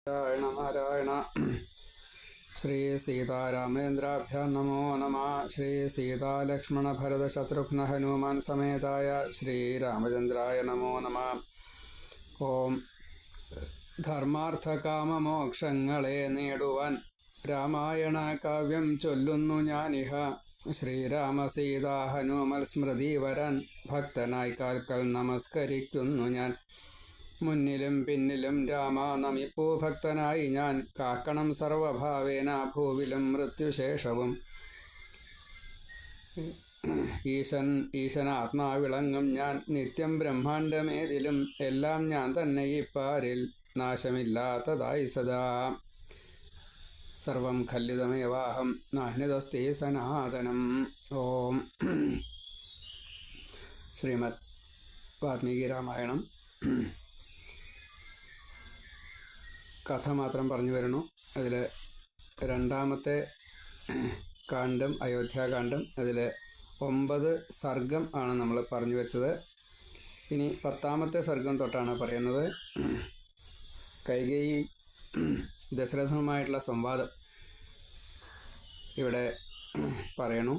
നാരായണ നാരായണ. ശ്രീ സീതാരാമേന്ദ്രാഭ്യാം നമോ നമ. ശ്രീ സീതാലക്ഷ്മണ ഭരത ശത്രുഘ്ന ഹനുമാൻ സമേതായ ശ്രീരാമചന്ദ്രായ നമോ നമ. ഓം ധർമാർത്ഥകാമമോക്ഷങ്ങളെ നേടുവാൻ രാമായണ കാവ്യം ചൊല്ലുന്നു ഞാനിഹ. ശ്രീരാമസീതാ ഹനുമൽ സ്മൃതി വരാൻ ഭക്തനായി കാൽക്കൽ നമസ്കരിക്കുന്നു ഞാൻ. മുന്നിലും പിന്നിലും രാമ നമിപ്പൂ ഭക്തനായി ഞാൻ. കാക്കണം സർവഭാവേന ഭൂവിലും മൃത്യുശേഷവും. ഈശനാത്മാവിളങ്ങും ഞാൻ നിത്യം ബ്രഹ്മാണ്ടമേതിലും. എല്ലാം ഞാൻ തന്നെ ഇപ്പാരിൽ നാശമില്ലാത്തതായി സദാ. സർവം ഖല്ലിതമേവാഹം നാഹ്യദസ്തി സനാതനം. ഓം ശ്രീമദ് വാൽമീകി രാമായണം കഥ മാത്രം പറഞ്ഞു വരുന്നു. അതിൽ രണ്ടാമത്തെ കാണ്ഡം അയോധ്യാകാന്ഡം. അതിൽ 9 സർഗം ആണ് നമ്മൾ പറഞ്ഞു വെച്ചത്. ഇനി 10ാമത്തെ സർഗം തൊട്ടാണ് പറയുന്നത്. കൈകേയി ദശരഥനുമായിട്ടുള്ള സംവാദം ഇവിടെ പറയണു.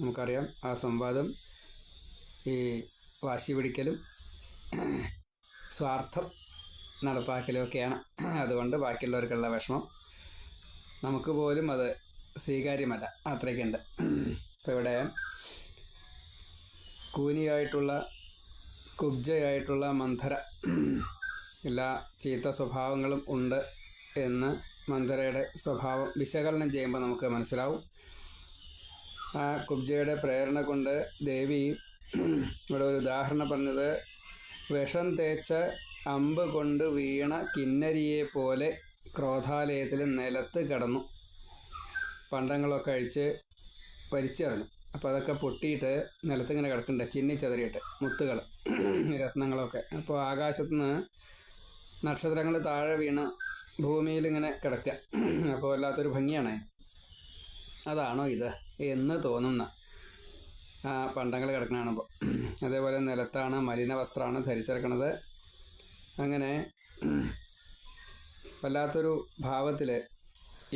നമുക്കറിയാം ആ സംവാദം ഈ വാശി പിടിക്കലും സ്വാർത്ഥം നടപ്പാക്കലും ഒക്കെയാണ്. അതുകൊണ്ട് ബാക്കിയുള്ളവർക്കുള്ള വിഷമം നമുക്ക് പോലും അത് സ്വീകാര്യമല്ല, അത്രയ്ക്കുണ്ട്. അപ്പോൾ ഇവിടെ കൂനിയായിട്ടുള്ള കുബ്ജയായിട്ടുള്ള മന്ധര എല്ലാ ചീത്ത സ്വഭാവങ്ങളും ഉണ്ട് എന്ന് മന്ധരയുടെ സ്വഭാവം വിശകലനം ചെയ്യുമ്പോൾ നമുക്ക് മനസ്സിലാവും. ആ കുബ്ജയുടെ പ്രേരണ കൊണ്ട് ദേവി ഇവിടെ ഒരു ഉദാഹരണം പറഞ്ഞത്, വിഷം തേച്ച അമ്പ് കൊണ്ട് വീണ കിന്നരിയെ പോലെ ക്രോധാലയത്തിൽ നിലത്ത് കിടന്നു. പണ്ടങ്ങളൊക്കെ അഴിച്ച് വലിച്ചെറിഞ്ഞു. അപ്പോൾ അതൊക്കെ പൊട്ടിയിട്ട് നിലത്തിങ്ങനെ കിടക്കുന്നുണ്ട്, ചിന്നിച്ചെതറിയിട്ട് മുത്തുകൾ രത്നങ്ങളൊക്കെ. അപ്പോൾ ആകാശത്തുനിന്ന് നക്ഷത്രങ്ങൾ താഴെ വീണ് ഭൂമിയിലിങ്ങനെ കിടക്കുക. അപ്പോൾ വല്ലാത്തൊരു ഭംഗിയാണ്. അതാണോ ഇത് എന്ന് തോന്നുന്ന ആ പണ്ടങ്ങൾ കിടക്കുന്ന കാണുമ്പോൾ. അതേപോലെ നിലത്താണ് മലിന വസ്ത്രമാണ് ധരിച്ചിറക്കണത്. അങ്ങനെ വല്ലാത്തൊരു ഭാവത്തിൽ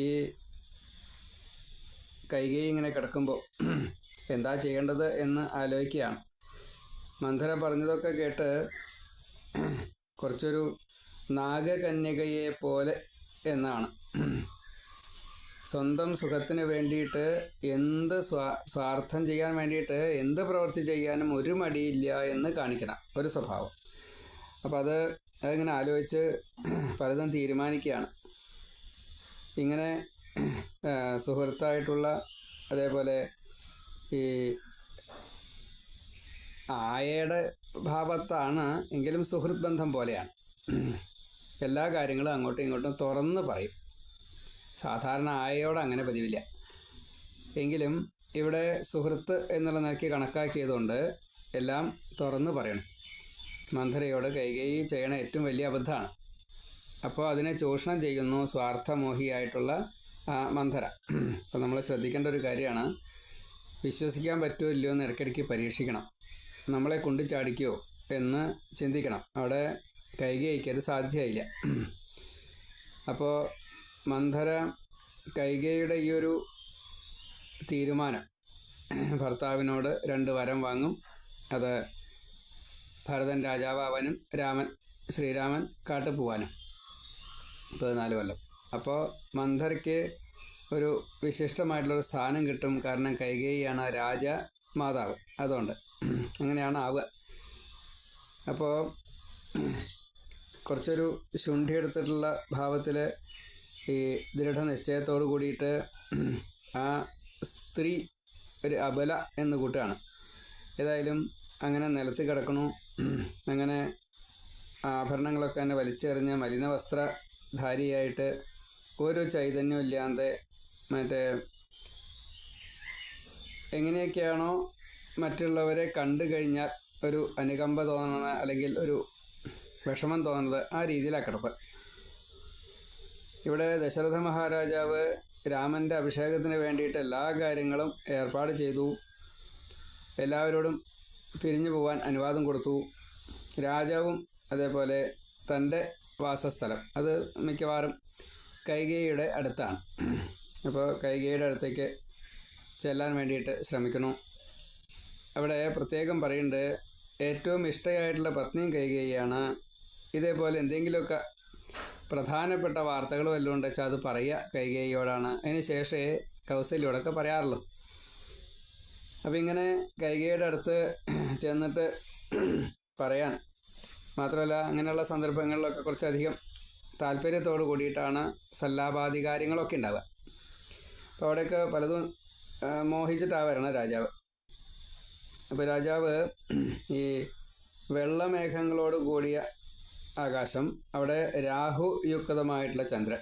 ഈ കൈകേയി ഇങ്ങനെ കിടക്കുമ്പോൾ എന്താ ചെയ്യേണ്ടത് എന്ന് ആലോചിക്കുകയാണ്. മന്ധര പറഞ്ഞതൊക്കെ കേട്ട് കുറച്ചൊരു നാഗകന്യകയെ പോലെ എന്നാണ്. സ്വന്തം സുഖത്തിന് വേണ്ടിയിട്ട് എന്ത് സ്വാർത്ഥം ചെയ്യാൻ വേണ്ടിയിട്ട് എന്ത് പ്രവൃത്തി ചെയ്യാനും ഒരു മടിയില്ല എന്ന് കാണിക്കണം ഒരു സ്വഭാവം. അപ്പോൾ അതിങ്ങനെ ആലോചിച്ച് പലതും തീരുമാനിക്കുകയാണ്. ഇങ്ങനെ സുഹൃത്തായിട്ടുള്ള, അതേപോലെ ഈ ആയയുടെ ഭാവത്താണ് എങ്കിലും സുഹൃത്ത് ബന്ധം പോലെയാണ്. എല്ലാ കാര്യങ്ങളും അങ്ങോട്ടും ഇങ്ങോട്ടും തുറന്ന് പറയും. സാധാരണ ആയയോട് അങ്ങനെ പതിവില്ല. എങ്കിലും ഇവിടെ സുഹൃത്ത് എന്നുള്ള നിലയ്ക്ക് കണക്കാക്കിയതുകൊണ്ട് എല്ലാം തുറന്ന് പറയണം. മന്ധരയോട് കൈകേയി ചെയ്യണ ഏറ്റവും വലിയ അബദ്ധമാണ്. അപ്പോൾ അതിനെ ചൂഷണം ചെയ്യുന്നു സ്വാർത്ഥമോഹിയായിട്ടുള്ള മന്ധര. അപ്പോൾ നമ്മൾ ശ്രദ്ധിക്കേണ്ട ഒരു കാര്യമാണ്, വിശ്വസിക്കാൻ പറ്റുമോ ഇല്ലയോ എന്ന് ഇടയ്ക്കിടയ്ക്ക് പരീക്ഷിക്കണം. നമ്മളെ കൊണ്ടു ചാടിക്കുമോ എന്ന് ചിന്തിക്കണം. അവിടെ കൈകേയിക്ക് അത് സാധ്യമായില്ല. അപ്പോൾ മന്ധര കൈകേയിയുടെ ഈ ഒരു തീരുമാനം, ഭർത്താവിനോട് 2 വരം വാങ്ങും. അത് ഭരതൻ രാജാവാനും ശ്രീരാമൻ കാട്ടു പോവാനും 14 കൊല്ലം. അപ്പോൾ മന്ധരയ്ക്ക് ഒരു വിശിഷ്ടമായിട്ടുള്ളൊരു സ്ഥാനം കിട്ടും. കാരണം കൈകേയിയാണ് രാജമാതാവ്. അതുകൊണ്ട് അങ്ങനെയാണ് ആവുക. അപ്പോൾ കുറച്ചൊരു ശുണ്ഠിയെടുത്തിട്ടുള്ള ഭാവത്തിൽ ഈ ദൃഢനിശ്ചയത്തോട് കൂടിയിട്ട് ആ സ്ത്രീ ഒരു അബല എന്ന് കൂട്ടുകയാണ്. ഏതായാലും അങ്ങനെ നിലത്ത് കിടക്കണു. അങ്ങനെ ആഭരണങ്ങളൊക്കെ തന്നെ വലിച്ചെറിഞ്ഞ് മലിന വസ്ത്രധാരിയായിട്ട് ഒരു ചൈതന്യം ഇല്ലാതെ മറ്റേ എങ്ങനെയൊക്കെയാണോ മറ്റുള്ളവരെ കണ്ടു കഴിഞ്ഞാൽ ഒരു അനുകമ്പ തോന്നുന്നത് അല്ലെങ്കിൽ ഒരു വിഷമം തോന്നുന്നത്, ആ രീതിയിലാണ് കിടപ്പ്. ഇവിടെ ദശരഥ മഹാരാജാവ് രാമൻ്റെ അഭിഷേകത്തിന് വേണ്ടിയിട്ട് എല്ലാ കാര്യങ്ങളും ഏർപ്പാട് ചെയ്തു. എല്ലാവരോടും പിരിഞ്ഞു പോകാൻ അനുവാദം കൊടുത്തു. രാജാവും അതേപോലെ തൻ്റെ വാസസ്ഥലം അത് മിക്കവാറും കൈകേയിയുടെ അടുത്താണ്. അപ്പോൾ കൈകേയിയുടെ അടുത്തേക്ക് ചെല്ലാൻ വേണ്ടിയിട്ട് ശ്രമിക്കുന്നു. അവിടെ പ്രത്യേകം പറയുന്നുണ്ട്, ഏറ്റവും ഇഷ്ടമായിട്ടുള്ള പത്നിയും കൈകേയിയാണ്. ഇതേപോലെ എന്തെങ്കിലുമൊക്കെ പ്രധാനപ്പെട്ട വാർത്തകൾ വല്ലതും ഉണ്ടെന്ന് വെച്ചാൽ അത് പറയുക കൈകേയിയോടാണ്. അതിന് ശേഷമേ കൗസല്യോടൊക്കെ പറയാറുള്ളൂ. അപ്പം ഇങ്ങനെ കൈകേയിയുടെ അടുത്ത് ചെന്നിട്ട് പറയാൻ മാത്രമല്ല, അങ്ങനെയുള്ള സന്ദർഭങ്ങളിലൊക്കെ കുറച്ചധികം താല്പര്യത്തോട് കൂടിയിട്ടാണ് സല്ലാപാധികാര്യങ്ങളൊക്കെ ഉണ്ടാവുക. അപ്പോൾ അവിടെയൊക്കെ പലതും മോഹിച്ചിട്ടാണ് വരണം രാജാവ്. അപ്പോൾ രാജാവ് ഈ വെള്ളമേഘങ്ങളോട് കൂടിയ ആകാശം, അവിടെ രാഹുയുക്തമായിട്ടുള്ള ചന്ദ്രൻ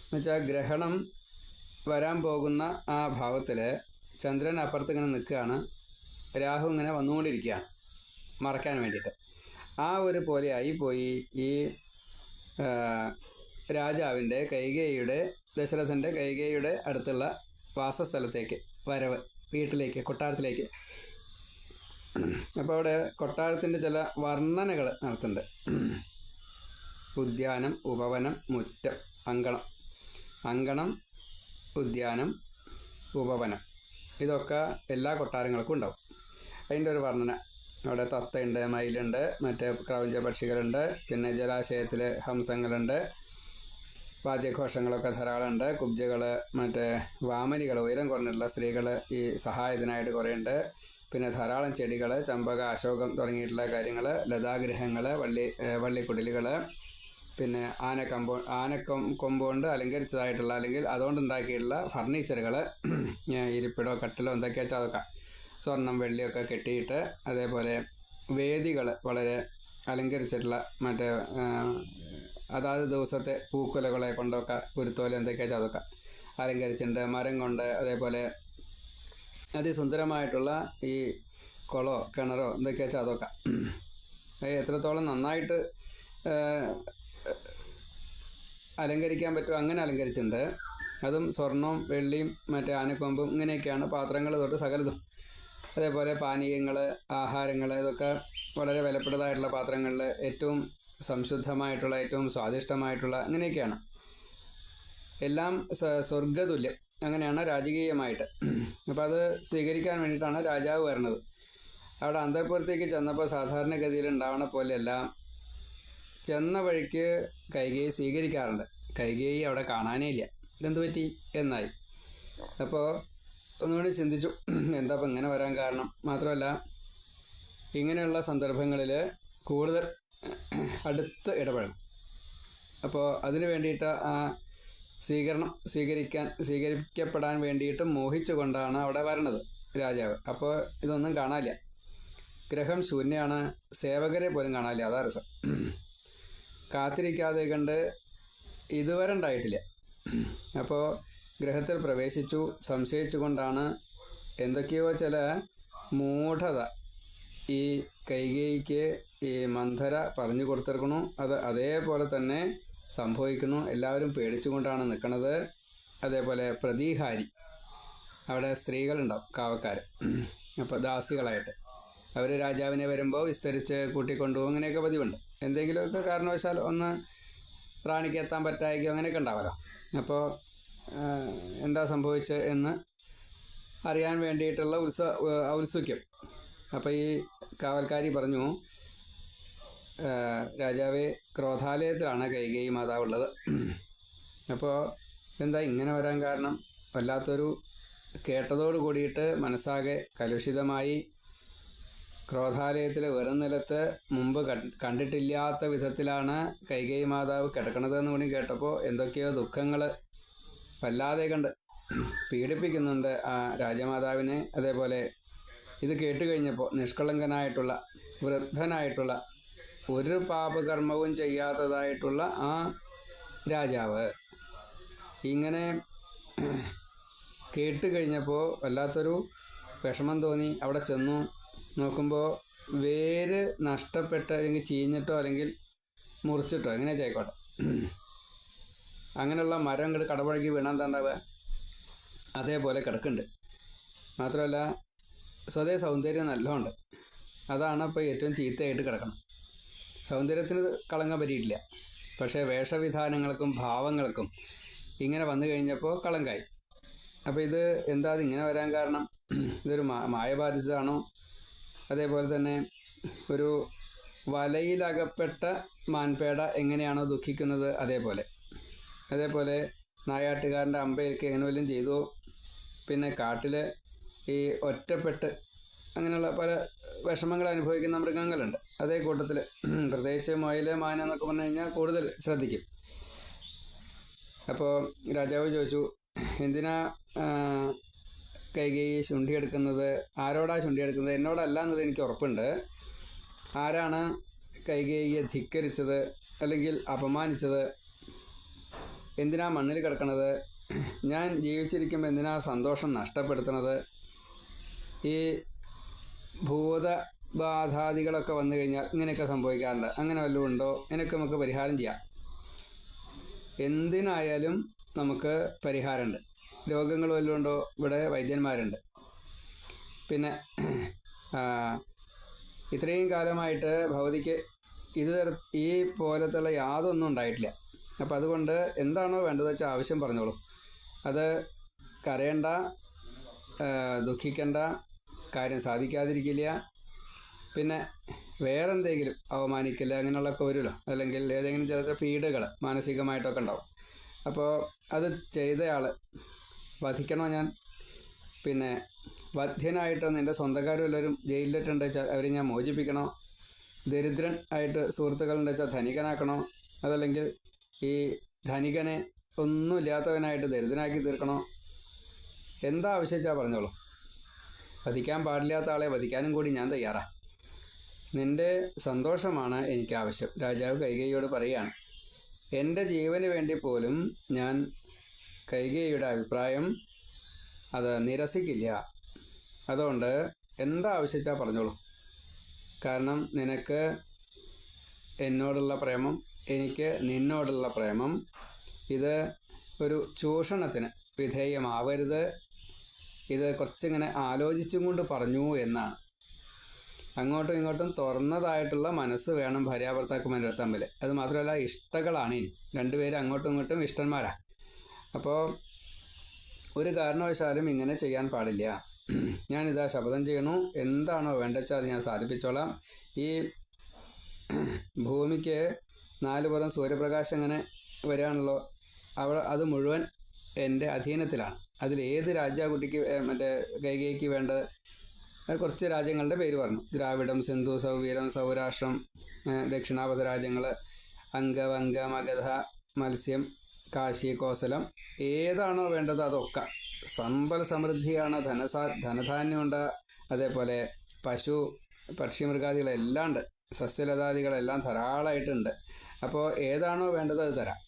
എന്നുവെച്ചാൽ ഗ്രഹണം വരാൻ പോകുന്ന ആ ഭാവത്തിൽ ചന്ദ്രൻ അപ്പുറത്ത് ഇങ്ങനെ നിൽക്കുകയാണ്, രാഹു ഇങ്ങനെ വന്നുകൊണ്ടിരിക്കുകയാണ് മറക്കാൻ വേണ്ടിയിട്ട്. ആ ഒരു പോലെ ആയിപ്പോയി ഈ രാജാവിൻ്റെ കൈകേയിയുടെ, ദശരഥൻ്റെ കൈകേയിയുടെ അടുത്തുള്ള വാസസ്ഥലത്തേക്ക് വരവ്, വീട്ടിലേക്ക്, കൊട്ടാരത്തിലേക്ക്. അപ്പോൾ അവിടെ കൊട്ടാരത്തിൻ്റെ ചില വർണ്ണനകൾ നടത്തുന്നുണ്ട്. ഉദ്യാനം, ഉപവനം, മുറ്റം, അങ്കണം. അങ്കണം, ഉദ്യാനം, ഉപവനം, ഇതൊക്കെ എല്ലാ കൊട്ടാരങ്ങൾക്കും ഉണ്ടാവും. അതിൻ്റെ ഒരു വർണ്ണന. അവിടെ തത്തയുണ്ട്, മയിലുണ്ട്, മറ്റേ ക്രൗഞ്ച പക്ഷികളുണ്ട്, പിന്നെ ജലാശയത്തിൽ ഹംസങ്ങളുണ്ട്, വാദ്യഘോഷങ്ങളൊക്കെ ധാരാളമുണ്ട്, കുബ്ജകൾ, മറ്റേ വാമനികൾ, ഉയരം കുറഞ്ഞിട്ടുള്ള സ്ത്രീകൾ ഈ സഹായത്തിനായിട്ട് കുറേ ഉണ്ട്. പിന്നെ ധാരാളം ചെടികൾ, ചമ്പക, അശോകം തുടങ്ങിയിട്ടുള്ള കാര്യങ്ങൾ, ലതാഗ്രഹങ്ങൾ, വള്ളിക്കുടിലുകൾ, പിന്നെ ആനക്കൊമ്പുകൊണ്ട് അലങ്കരിച്ചതായിട്ടുള്ള അല്ലെങ്കിൽ അതുകൊണ്ടുണ്ടാക്കിയിട്ടുള്ള ഫർണിച്ചറുകൾ, ഇരിപ്പിടോ കട്ടിലോ എന്തൊക്കെയാ വെച്ചാൽ അതൊക്കെ സ്വർണം വെള്ളിയൊക്കെ കെട്ടിയിട്ട്, അതേപോലെ വേദികൾ വളരെ അലങ്കരിച്ചിട്ടുള്ള മറ്റേ അതാത് ദിവസത്തെ പൂക്കുലകളെ കൊണ്ടൊക്കെ കുരുത്തോല എന്തൊക്കെയാ വെച്ചാൽ അതൊക്കെ അലങ്കരിച്ചിട്ടുണ്ട്. മരം കൊണ്ട് അതേപോലെ അതിസുന്ദരമായിട്ടുള്ള ഈ കുളമോ കിണറോ എന്തൊക്കെയാ വെച്ചാൽ അതൊക്കെ എത്രത്തോളം നന്നായിട്ട് അലങ്കരിക്കാൻ പറ്റുമോ അങ്ങനെ അലങ്കരിച്ചിട്ടുണ്ട്. അതും സ്വർണവും വെള്ളിയും മറ്റേ ആനക്കൊമ്പും ഇങ്ങനെയൊക്കെയാണ് പാത്രങ്ങൾ തൊട്ട് സകലതും. അതേപോലെ പാനീയങ്ങൾ, ആഹാരങ്ങൾ, ഇതൊക്കെ വളരെ വിലപ്പെട്ടതായിട്ടുള്ള പാത്രങ്ങളിൽ ഏറ്റവും സംശുദ്ധമായിട്ടുള്ള, ഏറ്റവും സ്വാദിഷ്ടമായിട്ടുള്ള അങ്ങനെയൊക്കെയാണ്. എല്ലാം സ്വർഗതുല്യം, അങ്ങനെയാണ് രാജകീയമായിട്ട്. അപ്പോൾ അത് സ്വീകരിക്കാൻ വേണ്ടിയിട്ടാണ് രാജാവ് വരുന്നത്. അവിടെ അന്തർപ്പുറത്തേക്ക് ചെന്നപ്പോൾ സാധാരണഗതിയിൽ ഉണ്ടാവണ പോലെയല്ല, ചെന്ന വഴിക്ക് കൈകേയി സ്വീകരിക്കാറുണ്ട്. കൈകേയി അവിടെ കാണാനേ ഇല്ല. ഇതെന്ത് പറ്റി എന്നായി. അപ്പോൾ ഒന്നുകൂടി ചിന്തിച്ചു, എന്താ ഇപ്പം ഇങ്ങനെ വരാൻ കാരണം. മാത്രമല്ല ഇങ്ങനെയുള്ള സന്ദർഭങ്ങളിൽ കൂടുതൽ അടുത്ത് ഇടപെടണം. അപ്പോൾ അതിന് വേണ്ടിയിട്ട് ആ സ്വീകരിക്കപ്പെടാൻ വേണ്ടിയിട്ട് മോഹിച്ചുകൊണ്ടാണ് അവിടെ വരണത് രാജാവ്. അപ്പോൾ ഇതൊന്നും കാണാനില്ല, ഗ്രഹം ശൂന്യമാണ്, സേവകരെ പോലും കാണാനില്ല. അതാ രസം. കാത്തിരിക്കാതെ കണ്ട് ഇതുവരെ ഉണ്ടായിട്ടില്ല. അപ്പോൾ ഗ്രഹത്തിൽ പ്രവേശിച്ചു, സംശയിച്ചുകൊണ്ടാണ് എന്തൊക്കെയോ ചില മൂഢത ഈ കൈകേയിക്ക് ഈ മന്ധര പറഞ്ഞു കൊടുത്തിരിക്കണു. അത് അതേപോലെ തന്നെ സംഭവിക്കുന്നു. എല്ലാവരും പേടിച്ചുകൊണ്ടാണ് നിൽക്കുന്നത്. അതേപോലെ പ്രതിഹാരി, അവിടെ സ്ത്രീകളുണ്ടാവും, കാവക്കാർ, അപ്പോൾ ദാസികളായിട്ട് അവർ രാജാവിനെ വരുമ്പോൾ വിസ്തരിച്ച് കൂട്ടിക്കൊണ്ടുപോകും. അങ്ങനെയൊക്കെ പതിവുണ്ട്. എന്തെങ്കിലുമൊക്കെ കാരണവശാൽ ഒന്ന് റാണിക്ക് എത്താൻ പറ്റായിരിക്കും, അങ്ങനെയൊക്കെ ഉണ്ടാവുമല്ലോ. അപ്പോൾ എന്താ സംഭവിച്ചത് എന്ന് അറിയാൻ വേണ്ടിയിട്ടുള്ള ഔത്സുക്യം. അപ്പോൾ ഈ കാവൽക്കാരി പറഞ്ഞു, രാജാവേ, ക്രോധാലയത്തിലാണ് കൈകേയി മാതാവ് ഉള്ളത്. അപ്പോൾ എന്താ ഇങ്ങനെ വരാൻ കാരണം? വല്ലാത്തൊരു കേട്ടതോട് കൂടിയിട്ട് മനസ്സാകെ കലുഷിതമായി. ക്രോധാലയത്തിൽ വെറും നിലത്ത് മുമ്പ് കണ്ടിട്ടില്ലാത്ത വിധത്തിലാണ് കൈകേയി മാതാവ് കിടക്കണതെന്ന് കൂടി കേട്ടപ്പോൾ എന്തൊക്കെയോ ദുഃഖങ്ങൾ വല്ലാതെ കണ്ട് പീഡിപ്പിക്കുന്നുണ്ട് ആ രാജമാതാവിനെ. അതേപോലെ ഇത് കേട്ട് കഴിഞ്ഞപ്പോൾ നിഷ്കളങ്കനായിട്ടുള്ള, വൃദ്ധനായിട്ടുള്ള, ഒരു പാപകർമ്മവും ചെയ്യാത്തതായിട്ടുള്ള ആ രാജാവ് ഇങ്ങനെ കേട്ട് കഴിഞ്ഞപ്പോൾ വല്ലാത്തൊരു വിഷമം തോന്നി. അവിടെ ചെന്നു നോക്കുമ്പോൾ വേര് നഷ്ടപ്പെട്ട് അല്ലെങ്കിൽ ചീഞ്ഞിട്ടോ അല്ലെങ്കിൽ മുറിച്ചിട്ടോ എങ്ങനെ ചെയ്യക്കോട്ടെ, അങ്ങനെയുള്ള മരം ഇങ്ങോട്ട് കടപുഴകി വീണാൻ തണ്ടാവുക അതേപോലെ കിടക്കുന്നുണ്ട്. മാത്രമല്ല സ്വതേ സൗന്ദര്യം നല്ലതുണ്ട്. അതാണ് ഇപ്പോൾ ഏറ്റവും ചീത്തയായിട്ട് കിടക്കണം. സൗന്ദര്യത്തിന് കളങ്കം പറ്റിയിട്ടില്ല. പക്ഷേ വേഷവിധാനങ്ങൾക്കും ഭാവങ്ങൾക്കും ഇങ്ങനെ വന്നു കഴിഞ്ഞപ്പോൾ കളങ്കായി. അപ്പോൾ ഇത് എന്താ ഇങ്ങനെ വരാൻ കാരണം? ഇതൊരു മായ ബാധിച്ചതാണോ? അതേപോലെ തന്നെ ഒരു വലയിലകപ്പെട്ട മാൻപേട എങ്ങനെയാണോ ദുഃഖിക്കുന്നത് അതേപോലെ നായാട്ടുകാരൻ്റെ അമ്പയൊക്കെ എങ്ങനെ വല്ലതും ചെയ്തു. പിന്നെ കാട്ടിൽ ഈ ഒറ്റപ്പെട്ട് അങ്ങനെയുള്ള പല വിഷമങ്ങൾ അനുഭവിക്കുന്ന മൃഗങ്ങളുണ്ട്. അതേ കൂട്ടത്തിൽ പ്രത്യേകിച്ച് മുയൽ, മാൻ എന്നൊക്കെ പറഞ്ഞു കഴിഞ്ഞാൽ കൂടുതൽ ശ്രദ്ധിക്കും. അപ്പോൾ രാജാവ് ചോദിച്ചു, എന്തിനാ കൈകേയി ശുണ്ഠിയെടുക്കുന്നത്? ആരോടാ ശുണ്ഠിയെടുക്കുന്നത്? എന്നോടല്ല എന്നത് എനിക്ക് ഉറപ്പുണ്ട്. ആരാണ് കൈകേയിയെ ധിക്കരിച്ചത് അല്ലെങ്കിൽ അപമാനിച്ചത്? എന്തിനാ മണ്ണിൽ കിടക്കണത്? ഞാൻ ജീവിച്ചിരിക്കുമ്പോൾ എന്തിനാ സന്തോഷം നഷ്ടപ്പെടുത്തണത്? ഈ ഭൂതബാധാദികളൊക്കെ വന്നു കഴിഞ്ഞാൽ ഇങ്ങനെയൊക്കെ സംഭവിക്കാറുണ്ട്. അങ്ങനെ വല്ലതും ഉണ്ടോ? ഇതിനൊക്കെ നമുക്ക് പരിഹാരം ചെയ്യാം. എന്തിനായാലും നമുക്ക് പരിഹാരമുണ്ട്. രോഗങ്ങൾ വല്ലതും ഉണ്ടോ? ഇവിടെ വൈദ്യന്മാരുണ്ട്. പിന്നെ ഇത്രയും കാലമായിട്ട് ഭഗവതിക്ക് ഈ പോലത്തുള്ള യാതൊന്നും ഉണ്ടായിട്ടില്ല. അപ്പം അതുകൊണ്ട് എന്താണോ വേണ്ടത് വെച്ചാൽ ആവശ്യം പറഞ്ഞോളൂ. അത് കരയണ്ട, ദുഃഖിക്കണ്ട, കാര്യം സാധിക്കാതിരിക്കില്ല. പിന്നെ വേറെന്തെങ്കിലും അവമാനിക്കില്ല അങ്ങനെയുള്ളതൊക്കെ വരുമല്ലോ. അല്ലെങ്കിൽ ഏതെങ്കിലും ചില പീഡകൾ മാനസികമായിട്ടൊക്കെ ഉണ്ടാവും. അപ്പോൾ അത് ചെയ്തയാൾ വധിക്കണോ ഞാൻ? പിന്നെ വധ്യനായിട്ട് നിൻ്റെ സ്വന്തക്കാരും എല്ലാവരും ജയിലിലിട്ടുണ്ട് വെച്ചാൽ അവരെ ഞാൻ മോചിപ്പിക്കണോ? ദരിദ്രൻ ആയിട്ട് സുഹൃത്തുക്കളുണ്ട് വെച്ചാൽ ധനികനാക്കണോ? അതല്ലെങ്കിൽ ഈ ധനികനെ ഒന്നുമില്ലാത്തവനായിട്ട് ദരിദ്രനാക്കി തീർക്കണോ? എന്താ ആവശ്യച്ചാൽ പറഞ്ഞോളൂ. വധിക്കാൻ പാടില്ലാത്ത ആളെ വധിക്കാനും കൂടി ഞാൻ തയ്യാറാണ്. നിൻ്റെ സന്തോഷമാണ് എനിക്ക് ആവശ്യം. രാജാവ് കൈകേയിയോട് പറയുകയാണ്, എൻ്റെ ജീവന് വേണ്ടി പോലും ഞാൻ കൈകേയിയുടെ അഭിപ്രായം അത് നിരസിക്കില്ല. അതുകൊണ്ട് എന്താ ആവശ്യച്ചാൽ പറഞ്ഞോളൂ. കാരണം നിനക്ക് എന്നോടുള്ള പ്രേമം, എനിക്ക് നിന്നോടുള്ള പ്രേമം, ഇത് ഒരു ചൂഷണത്തിന് വിധേയമാവരുത്. ഇത് കുറച്ചിങ്ങനെ ആലോചിച്ചും കൊണ്ട് പറഞ്ഞു എന്നാണ്. അങ്ങോട്ടും ഇങ്ങോട്ടും തുറന്നതായിട്ടുള്ള മനസ്സ് വേണം ഭാര്യാഭർത്താക്കന്മാരുടെ തമ്മിൽ. അത് മാത്രമല്ല ഇഷ്ടകളാണ്. ഇനി രണ്ടുപേരും അങ്ങോട്ടും ഇങ്ങോട്ടും ഇഷ്ടന്മാരാണ്. അപ്പോൾ ഒരു കാരണവശാലും ഇങ്ങനെ ചെയ്യാൻ പാടില്ല. ഞാനിതാ ശപഥം ചെയ്യണു. എന്താണോ വേണ്ടച്ചാൽ അത് ഞാൻ സാധിപ്പിച്ചോളാം. ഈ ഭൂമിക്ക് 4 പുറം സൂര്യപ്രകാശം ഇങ്ങനെ വരികയാണല്ലോ. അവിടെ അത് മുഴുവൻ എൻ്റെ അധീനത്തിലാണ്. അതിലേത് രാജ്യാകുട്ടിക്ക് കൈകേയിക്ക് വേണ്ടത്? കുറച്ച് രാജ്യങ്ങളുടെ പേര് പറഞ്ഞു. ദ്രാവിഡം, സിന്ധു, സൗവീരം, സൗരാഷ്ട്രം, ദക്ഷിണാപഥ രാജ്യങ്ങൾ, അംഗവംഗ, മഗധ, മത്സ്യം, കാശി, കോസലം. ഏതാണോ വേണ്ടത് അതൊക്കെ. സമ്പൽ സമൃദ്ധിയാണ്, ധനധാന്യമുണ്ട്. അതേപോലെ പശു, പക്ഷി, മൃഗാദികളെല്ലാം ഉണ്ട്. സസ്യലതാദികളെല്ലാം ധാരാളമായിട്ടുണ്ട്. അപ്പോൾ ഏതാണോ വേണ്ടത് അത് തരാം.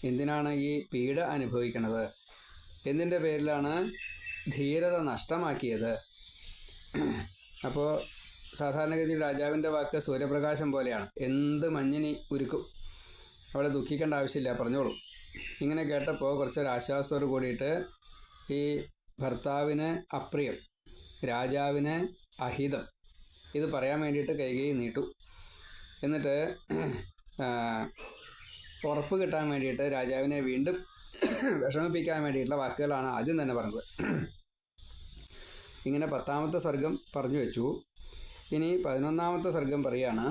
എന്തിനാണ് ഈ പീഡ അനുഭവിക്കുന്നത്? എന്തിൻ്റെ പേരിലാണ് ധീരത നഷ്ടമാക്കിയത്? അപ്പോൾ സാധാരണഗതിയിൽ രാജാവിൻ്റെ വാക്ക് സൂര്യപ്രകാശം പോലെയാണ്. എന്ത് മഞ്ഞിനി ഉരുക്കും. അവിടെ ദുഃഖിക്കേണ്ട ആവശ്യമില്ല, പറഞ്ഞോളൂ. ഇങ്ങനെ കേട്ടപ്പോൾ കുറച്ചൊരാശ്വാസത്തോട് കൂടിയിട്ട് ഈ ഭർത്താവിന് അപ്രിയം, രാജാവിന് അഹിതം, ഇത് പറയാൻ വേണ്ടിയിട്ട് കൈകേയി നീട്ടു. എന്നിട്ട് ഉറപ്പ് കിട്ടാൻ വേണ്ടിയിട്ട് രാജാവിനെ വീണ്ടും വിഷമിപ്പിക്കാൻ വേണ്ടിയിട്ടുള്ള വാക്കുകളാണ് ആദ്യം തന്നെ പറഞ്ഞത്. ഇങ്ങനെ 10ാമത്തെ സർഗം പറഞ്ഞു വെച്ചു. ഇനി 11ാമത്തെ സർഗം പറയാണ്,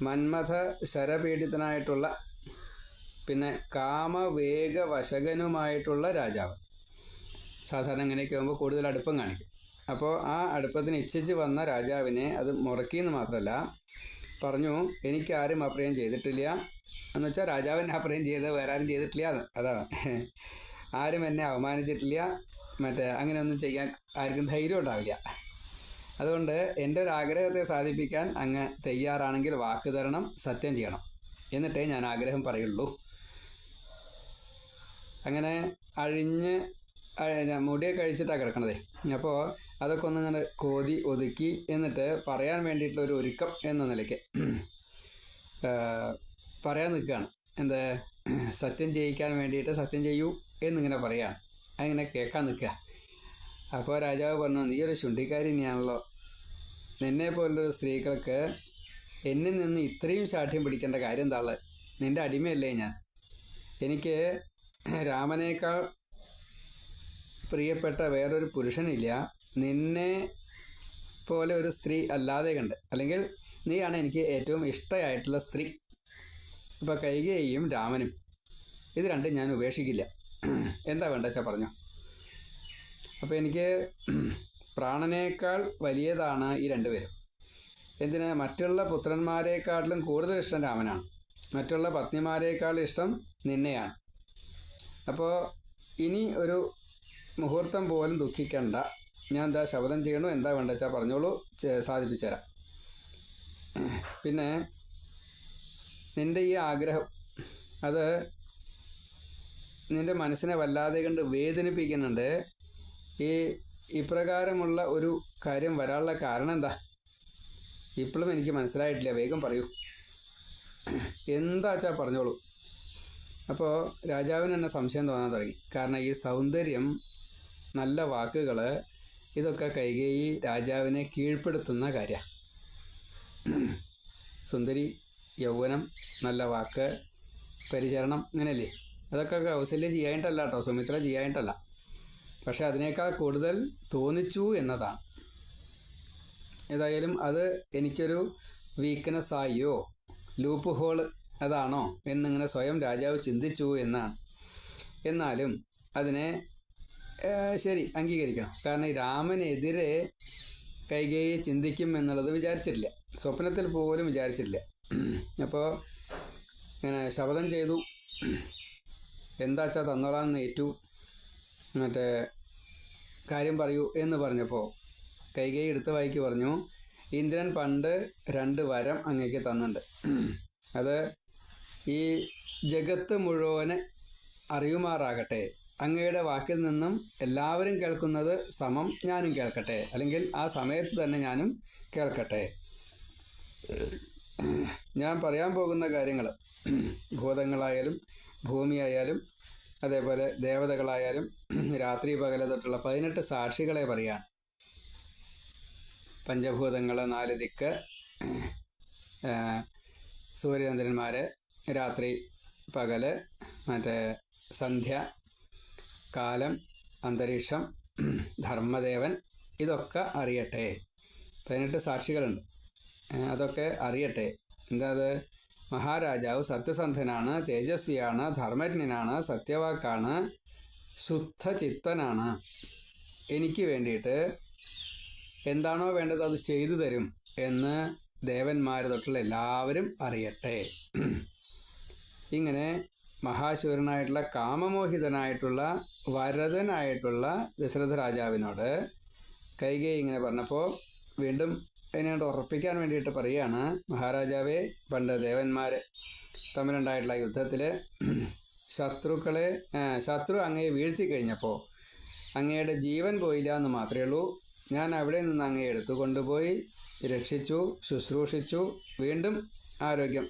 മന്മഥ ശരപീഡിതനായിട്ടുള്ള പിന്നെ കാമവേഗവശകനുമായിട്ടുള്ള രാജാവ്. സാധാരണ ഇങ്ങനെയൊക്കെ ആകുമ്പോൾ കൂടുതൽ അടുപ്പം കാണിക്കും. അപ്പോൾ ആ അടുപ്പത്തിന് ഇച്ഛിച്ച് വന്ന രാജാവിനെ അത് മുറക്കിയെന്ന് മാത്രമല്ല പറഞ്ഞു, എനിക്കാരും അപ്രയം ചെയ്തിട്ടില്ല എന്ന് വെച്ചാൽ രാജാവിനെ അപ്രയം ചെയ്ത് വേറെ ആരും ചെയ്തിട്ടില്ല. അതാണ്, ആരും എന്നെ അവമാനിച്ചിട്ടില്ല. അങ്ങനെയൊന്നും ചെയ്യാൻ ആർക്കും ധൈര്യം ഉണ്ടാവില്ല. അതുകൊണ്ട് എൻ്റെ ഒരു ആഗ്രഹത്തെ സാധിപ്പിക്കാൻ അങ്ങ് തയ്യാറാണെങ്കിൽ വാക്ക് തരണം, സത്യം ചെയ്യണം, എന്നിട്ടേ ഞാൻ ആഗ്രഹം പറയുള്ളൂ. അങ്ങനെ മുടിയൊക്കെ കഴിച്ചിട്ടാണ് കിടക്കണതേ. അപ്പോൾ അതൊക്കെ ഒന്നിങ്ങനെ കോതി ഒതുക്കി എന്നിട്ട് പറയാൻ വേണ്ടിയിട്ടുള്ളൊരു ഒരുക്കം എന്ന നിലയ്ക്ക് പറയാൻ നിൽക്കുകയാണ്. സത്യം ചെയ്യിക്കാൻ വേണ്ടിയിട്ട് സത്യം ചെയ്യൂ എന്നിങ്ങനെ പറയുകയാണ്. അങ്ങനെ കേൾക്കാൻ നിൽക്കുക. അപ്പോൾ രാജാവ് പറഞ്ഞു, നീ ഒരു ശുണ്ഠിക്കാരി തന്നെയാണല്ലോ. നിന്നെ പോലുള്ളൊരു സ്ത്രീകൾക്ക് എന്നിൽ നിന്ന് ഇത്രയും ശാഠ്യം പിടിക്കേണ്ട കാര്യം എന്താള്? നിന്റെ അടിമയല്ലേ ഞാൻ? എനിക്ക് രാമനേക്കാൾ പ്രിയപ്പെട്ട വേറൊരു പുരുഷനില്ല. നിന്നെ പോലെ ഒരു സ്ത്രീ അല്ലാതെ കണ്ട്, അല്ലെങ്കിൽ നീയാണ് എനിക്ക് ഏറ്റവും ഇഷ്ടമായിട്ടുള്ള സ്ത്രീ. ഇപ്പോൾ കൈകേയിയും രാമനും, ഇത് രണ്ടും ഞാൻ ഉപേക്ഷിക്കില്ല. എന്താ വേണ്ട വെച്ചാൽ പറഞ്ഞു. അപ്പോൾ എനിക്ക് പ്രാണനേക്കാൾ വലിയതാണ് ഈ രണ്ടുപേരും. എന്തിന്? മറ്റുള്ള പുത്രന്മാരെക്കാട്ടിലും കൂടുതൽ ഇഷ്ടം രാമനാണ്, മറ്റുള്ള പത്നിമാരെക്കാളും ഇഷ്ടം നിന്നെയാണ്. അപ്പോൾ ഇനി ഒരു മുഹൂർത്തം പോലും ദുഃഖിക്കണ്ട. ഞാൻ എന്താ ശപഥം ചെയ്യണു, എന്താ വേണ്ട വെച്ചാൽ പറഞ്ഞോളൂ, സാധിപ്പിച്ചു തരാം. പിന്നെ നിൻ്റെ ഈ ആഗ്രഹം അത് നിൻ്റെ മനസ്സിനെ വല്ലാതെ കണ്ട് വേദനിപ്പിക്കുന്നുണ്ട്. ഇപ്രകാരമുള്ള ഒരു കാര്യം വരാനുള്ള കാരണം എന്താ? ഇപ്പോഴും എനിക്ക് മനസ്സിലായിട്ടില്ല, വേഗം പറയൂ. എന്താ വെച്ചാൽ പറഞ്ഞോളൂ. അപ്പോൾ രാജാവിന് തന്നെ സംശയം തോന്നാൻ തുടങ്ങി. കാരണം ഈ സൗന്ദര്യം, നല്ല വാക്കുകൾ, ഇതൊക്കെ കൈകേയി രാജാവിനെ കീഴ്പ്പെടുത്തുന്ന കാര്യമാണ്. സുന്ദരി, യൗവനം, നല്ല വാക്ക്, പരിചരണം, അങ്ങനെയല്ലേ? അതൊക്കെ കൗസല്യ ചെയ്യായിട്ടല്ല കേട്ടോ, സുമിത്ര ചെയ്യായിട്ടല്ല. പക്ഷെ അതിനേക്കാൾ കൂടുതൽ തോന്നിച്ചു എന്നതാണ്. ഏതായാലും അത് എനിക്കൊരു വീക്ക്നെസ് ആയോ, ലൂപ്പ് ഹോള് അതാണോ എന്നിങ്ങനെ സ്വയം രാജാവ് ചിന്തിച്ചു എന്നാണ്. എന്നാലും അതിനെ ശരി അംഗീകരിക്കണം. കാരണം രാമനെതിരെ കൈകേയി ചിന്തിക്കും എന്നുള്ളത് വിചാരിച്ചിട്ടില്ല, സ്വപ്നത്തിൽ പോലും വിചാരിച്ചിട്ടില്ല. അപ്പോൾ ഇങ്ങനെ ശപഥം ചെയ്തു, എന്താ വെച്ചാൽ തന്നോളാമെന്ന് ഏറ്റു. മറ്റേ കാര്യം പറയൂ എന്ന് പറഞ്ഞപ്പോൾ കൈകേയി എടുത്ത വായിക്ക് പറഞ്ഞു, ഇന്ദ്രൻ പണ്ട് 2 വരം അങ്ങേക്ക് തന്നിട്ടുണ്ട്. അത് ഈ ജഗത്ത് മുഴുവന് അറിയുമാറാകട്ടെ. അങ്ങയുടെ വാക്കിൽ നിന്നും എല്ലാവരും കേൾക്കുന്നത് സമം ഞാനും കേൾക്കട്ടെ, അല്ലെങ്കിൽ ആ സമയത്ത് തന്നെ ഞാനും കേൾക്കട്ടെ. ഞാൻ പറയാൻ പോകുന്ന കാര്യങ്ങൾ ഭൂതങ്ങളായാലും ഭൂമിയായാലും അതേപോലെ ദേവതകളായാലും രാത്രി പകല തൊട്ടുള്ള 18 സാക്ഷികളെ പറയാൻ. പഞ്ചഭൂതങ്ങൾ, 4 ദിക്ക്, സൂര്യചന്ദ്രന്മാർ, രാത്രി പകല്, മറ്റേ സന്ധ്യ, കാലം, അന്തരീക്ഷം, ധർമ്മദേവൻ, ഇതൊക്കെ അറിയട്ടെ. 18 സാക്ഷികളുണ്ട്, അതൊക്കെ അറിയട്ടെ. എന്താ അത്? മഹാരാജാവ് സത്യസന്ധനാണ്, തേജസ്വിയാണ്, ധർമ്മജ്ഞനാണ്, സത്യവാക്കാണ്, ശുദ്ധചിത്തനാണ്. എനിക്ക് വേണ്ടിയിട്ട് എന്താണോ വേണ്ടത് അത് ചെയ്തു തരും എന്ന് ദേവന്മാർ തൊട്ടുള്ള എല്ലാവരും അറിയട്ടെ. ഇങ്ങനെ മഹാശൂരനായിട്ടുള്ള കാമമോഹിതനായിട്ടുള്ള വരദനായിട്ടുള്ള ദശരഥ രാജാവിനോട് കൈകേയി ഇങ്ങനെ പറഞ്ഞപ്പോൾ വീണ്ടും അതിനോട് ഉറപ്പിക്കാൻ വേണ്ടിയിട്ട് പറയുകയാണ്, മഹാരാജാവേ, പണ്ട് ദേവന്മാർ തമ്മിലുണ്ടായിട്ടുള്ള യുദ്ധത്തിൽ ശത്രു അങ്ങയെ വീഴ്ത്തി കഴിഞ്ഞപ്പോൾ അങ്ങയുടെ ജീവൻ പോയില്ല എന്ന് മാത്രമേ ഉള്ളൂ. ഞാൻ അവിടെ നിന്ന് അങ്ങയെ എടുത്തു കൊണ്ടുപോയി രക്ഷിച്ചു, ശുശ്രൂഷിച്ചു, വീണ്ടും ആരോഗ്യം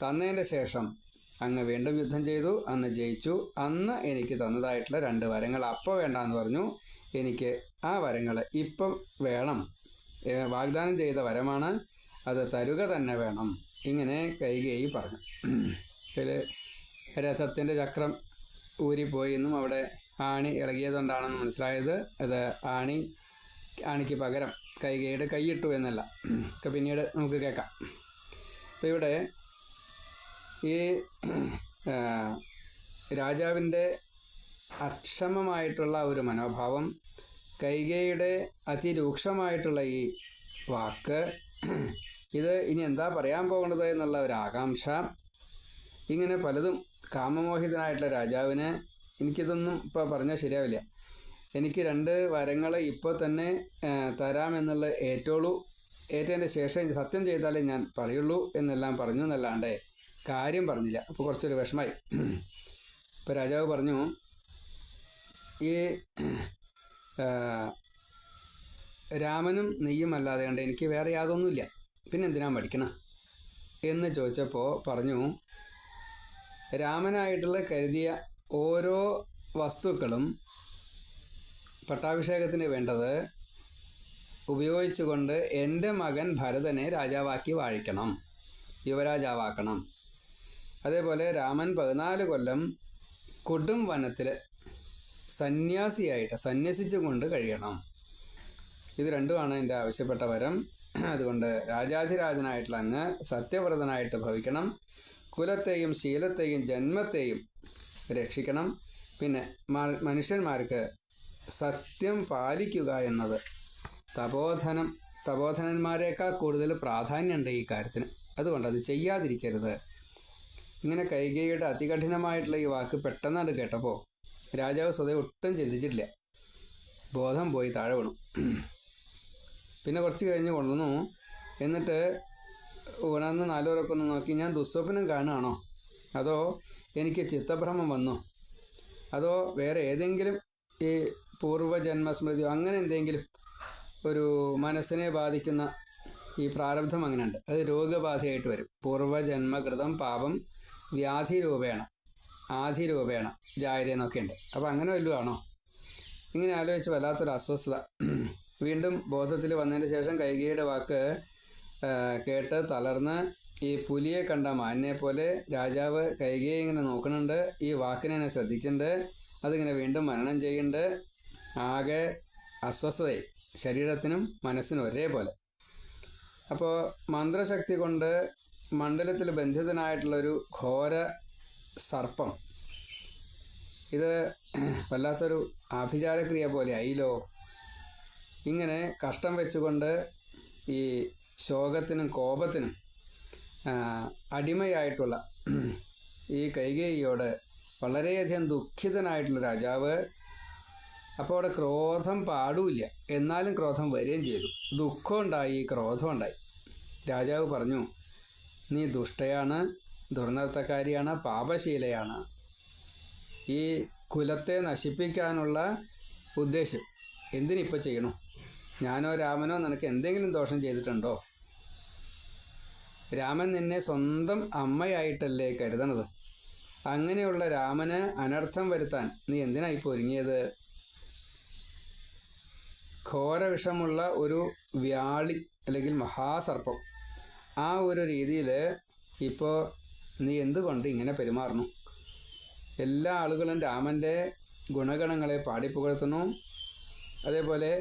തന്നതിൻ്റെ ശേഷം അങ്ങ് വീണ്ടും യുദ്ധം ചെയ്തു, അന്ന് ജയിച്ചു. അന്ന് എനിക്ക് തന്നതായിട്ടുള്ള 2 വരങ്ങൾ അപ്പോൾ വേണ്ടാന്ന് പറഞ്ഞു. എനിക്ക് ആ വരങ്ങൾ ഇപ്പം വേണം. വാഗ്ദാനം ചെയ്ത വരമാണ്, അത് തരുക തന്നെ വേണം. ഇങ്ങനെ കൈകേയി പറഞ്ഞു. ഇതിൽ രഥത്തിൻ്റെ ചക്രം ഊരിപ്പോയി എന്നും അവിടെ ആണി ഇളകിയതുകൊണ്ടാണെന്ന് മനസ്സിലായത്. അത് ആണിക്ക് പകരം കൈകേയിയുടെ കൈയിട്ടു എന്നല്ല, ഒക്കെ പിന്നീട് നമുക്ക് കേൾക്കാം. അപ്പോൾ ഇവിടെ ഈ രാജാവിൻ്റെ അക്ഷമമായിട്ടുള്ള ഒരു മനോഭാവം, കൈകേയിയുടെ അതിരൂക്ഷമായിട്ടുള്ള ഈ വാക്ക്, ഇത് ഇനി എന്താ പറയാൻ പോകുന്നത് എന്നുള്ള ഒരു ആകാംക്ഷ, ഇങ്ങനെ പലതും. കാമമോഹിതനായിട്ടുള്ള രാജാവിന് എനിക്കിതൊന്നും ഇപ്പോൾ പറഞ്ഞാൽ ശരിയാവില്ല. എനിക്ക് 2 വരങ്ങൾ ഇപ്പോൾ തന്നെ തരാമെന്നുള്ള ഏറ്റതിൻ്റെ ശേഷം സത്യം ചെയ്താലേ ഞാൻ പറയുള്ളൂ എന്നെല്ലാം പറഞ്ഞു എന്നല്ലാണ്ട് കാര്യം പറഞ്ഞില്ല. അപ്പോൾ കുറച്ചൊരു വിഷമായി. ഇപ്പോൾ രാജാവ് പറഞ്ഞു, ഈ രാമനും നെയ്യും അല്ലാതെ കണ്ട് എനിക്ക് വേറെ യാതൊന്നുമില്ല, പിന്നെ എന്തിനാ പഠിക്കണം എന്ന് ചോദിച്ചപ്പോൾ പറഞ്ഞു, രാമനായിട്ടുള്ള കരുതിയ ഓരോ വസ്തുക്കളും പട്ടാഭിഷേകത്തിന് വേണ്ടത് ഉപയോഗിച്ചുകൊണ്ട് എൻ്റെ മകൻ ഭരതനെ രാജാവാക്കി വാഴിക്കണം, യുവരാജാവാക്കണം. അതേപോലെ രാമൻ 14 കൊല്ലം കൊടും വനത്തിൽ സന്യാസിയായിട്ട് സന്യസിച്ചുകൊണ്ട് കഴിയണം. ഇത് രണ്ടുമാണ് എൻ്റെ ആവശ്യപ്പെട്ട വരം. അതുകൊണ്ട് രാജാധിരാജനായിട്ടുള്ള അങ്ങ് സത്യവ്രതനായിട്ട് ഭവിക്കണം, കുലത്തെയും ശീലത്തെയും ജന്മത്തെയും രക്ഷിക്കണം. പിന്നെ മനുഷ്യന്മാർക്ക് സത്യം പാലിക്കുക എന്നത് തപോധനന്മാരെക്കാൾ കൂടുതൽ പ്രാധാന്യമുണ്ട് ഈ കാര്യത്തിന്. അതുകൊണ്ട് അത് ചെയ്യാതിരിക്കരുത്. ഇങ്ങനെ കൈകേയിയുടെ അതികഠിനമായിട്ടുള്ള ഈ വാക്ക് പെട്ടെന്നാണ് കേട്ടപ്പോൾ രാജാവ് സ്വതേ ഒട്ടും ചിന്തിച്ചിട്ടില്ല. ബോധം പോയി താഴെ വീണു. പിന്നെ കുറച്ച് കഴിഞ്ഞ് കൊണ്ടുവന്നു. എന്നിട്ട് ഉണർന്ന് 4 പേരൊക്കെ നോക്കി, ഞാൻ ദുസ്വപ്നം കാണുകയാണോ, അതോ എനിക്ക് ചിത്തഭ്രമം വന്നോ, അതോ വേറെ ഏതെങ്കിലും ഈ പൂർവ്വജന്മസ്മൃതിയോ അങ്ങനെ എന്തെങ്കിലും ഒരു മനസ്സിനെ ബാധിക്കുന്ന ഈ പ്രാരബ്ധം അങ്ങനെയുണ്ട്. അത് രോഗബാധയായിട്ട് വരും. പൂർവ്വജന്മകൃതം പാപം വ്യാധിരൂപേണ ആധിരൂപേണ ജായതയെന്നൊക്കെ ഉണ്ട്. അപ്പോൾ അങ്ങനെ വല്ലതും ആണോ? ഇങ്ങനെ ആലോചിച്ച് വല്ലാത്തൊരു അസ്വസ്ഥത. വീണ്ടും ബോധത്തിൽ വന്നതിന് ശേഷം കൈകേയിയുടെ വാക്ക് കേട്ട് തളർന്ന് ഈ പുലിയെ കണ്ട മാനിനെ പോലെ രാജാവ് കൈകേയി ഇങ്ങനെ നോക്കുന്നുണ്ട്. ഈ വാക്കിനെ ശ്രദ്ധിക്കുന്നുണ്ട്. അതിങ്ങനെ വീണ്ടും മനനം ചെയ്യുന്നുണ്ട്. ആകെ അസ്വസ്ഥതയായി, ശരീരത്തിനും മനസ്സിനും ഒരേപോലെ. അപ്പോൾ മന്ത്രശക്തി കൊണ്ട് മണ്ഡലത്തിൽ ബന്ധിതനായിട്ടുള്ളൊരു ഘോര സർപ്പം, ഇത് വല്ലാത്തൊരു ആഭിചാരക്രിയ പോലെ ആയില്ലോ. ഇങ്ങനെ കഷ്ടം വെച്ചുകൊണ്ട് ഈ ശോകത്തിനും കോപത്തിനും അടിമയായിട്ടുള്ള ഈ കൈകേയിയോട് വളരെയധികം ദുഃഖിതനായിട്ടുള്ള രാജാവ്, അപ്പോൾ അവിടെ ക്രോധം പാടില്ല, എന്നാലും ക്രോധം വരികയും ചെയ്തു. ദുഃഖം ഉണ്ടായി, ക്രോധം ഉണ്ടായി. രാജാവ് പറഞ്ഞു, നീ ദുഷ്ടയാണ്, ദുർനർത്തക്കാരിയാണ്, പാപശീലയാണ്. ഈ കുലത്തെ നശിപ്പിക്കാനുള്ള ഉദ്ദേശം എന്തിനിപ്പോൾ ചെയ്യണു? ഞാനോ രാമനോ നിനക്ക് എന്തെങ്കിലും ദോഷം ചെയ്തിട്ടുണ്ടോ? രാമൻ നിന്നെ സ്വന്തം അമ്മയായിട്ടല്ലേ കരുതണത്. അങ്ങനെയുള്ള രാമന് അനർത്ഥം വരുത്താൻ നീ എന്തിനായി ഒരുങ്ങിയത്? ഘോരവിഷമുള്ള ഒരു വ്യാളി അല്ലെങ്കിൽ മഹാസർപ്പം, ആ ഒരു രീതിയിൽ ഇപ്പോൾ നീ എന്തുകൊണ്ട് ഇങ്ങനെ പെരുമാറുന്നു? എല്ലാ ആളുകളും രാമൻ്റെ ഗുണഗണങ്ങളെ പാടിപ്പുകഴ്ത്തുന്നു. അതേപോലെ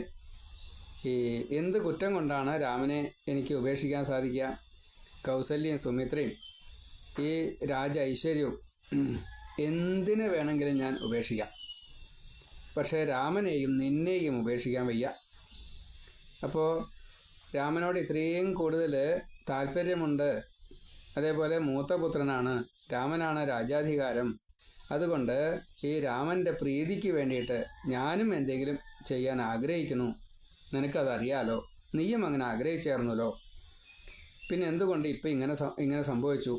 ഈ എന്ത് കുറ്റം കൊണ്ടാണ് രാമനെ എനിക്ക് ഉപേക്ഷിക്കാൻ സാധിക്കുക? കൗസല്യയും സുമിത്രയും ഈ രാജ ഐശ്വര്യവും എന്തിനെ വേണമെങ്കിലും ഞാൻ ഉപേക്ഷിക്കാം, പക്ഷേ രാമനെയും നിന്നെയും ഉപേക്ഷിക്കാൻ വയ്യ. അപ്പോൾ രാമനോട് ഇത്രയും കൂടുതൽ താല്പര്യമുണ്ട്. അതേപോലെ മൂത്തപുത്രനാണ്, രാമനാണ് രാജാധികാരം. അതുകൊണ്ട് ഈ രാമൻ്റെ പ്രീതിക്ക് വേണ്ടിയിട്ട് ഞാനും എന്തെങ്കിലും ചെയ്യാൻ ആഗ്രഹിക്കുന്നു. നിനക്കതറിയാലോ, നീയും അങ്ങനെ ആഗ്രഹിച്ചേർന്നല്ലോ. പിന്നെ എന്തുകൊണ്ട് ഇപ്പം ഇങ്ങനെ സംഭവിച്ചു?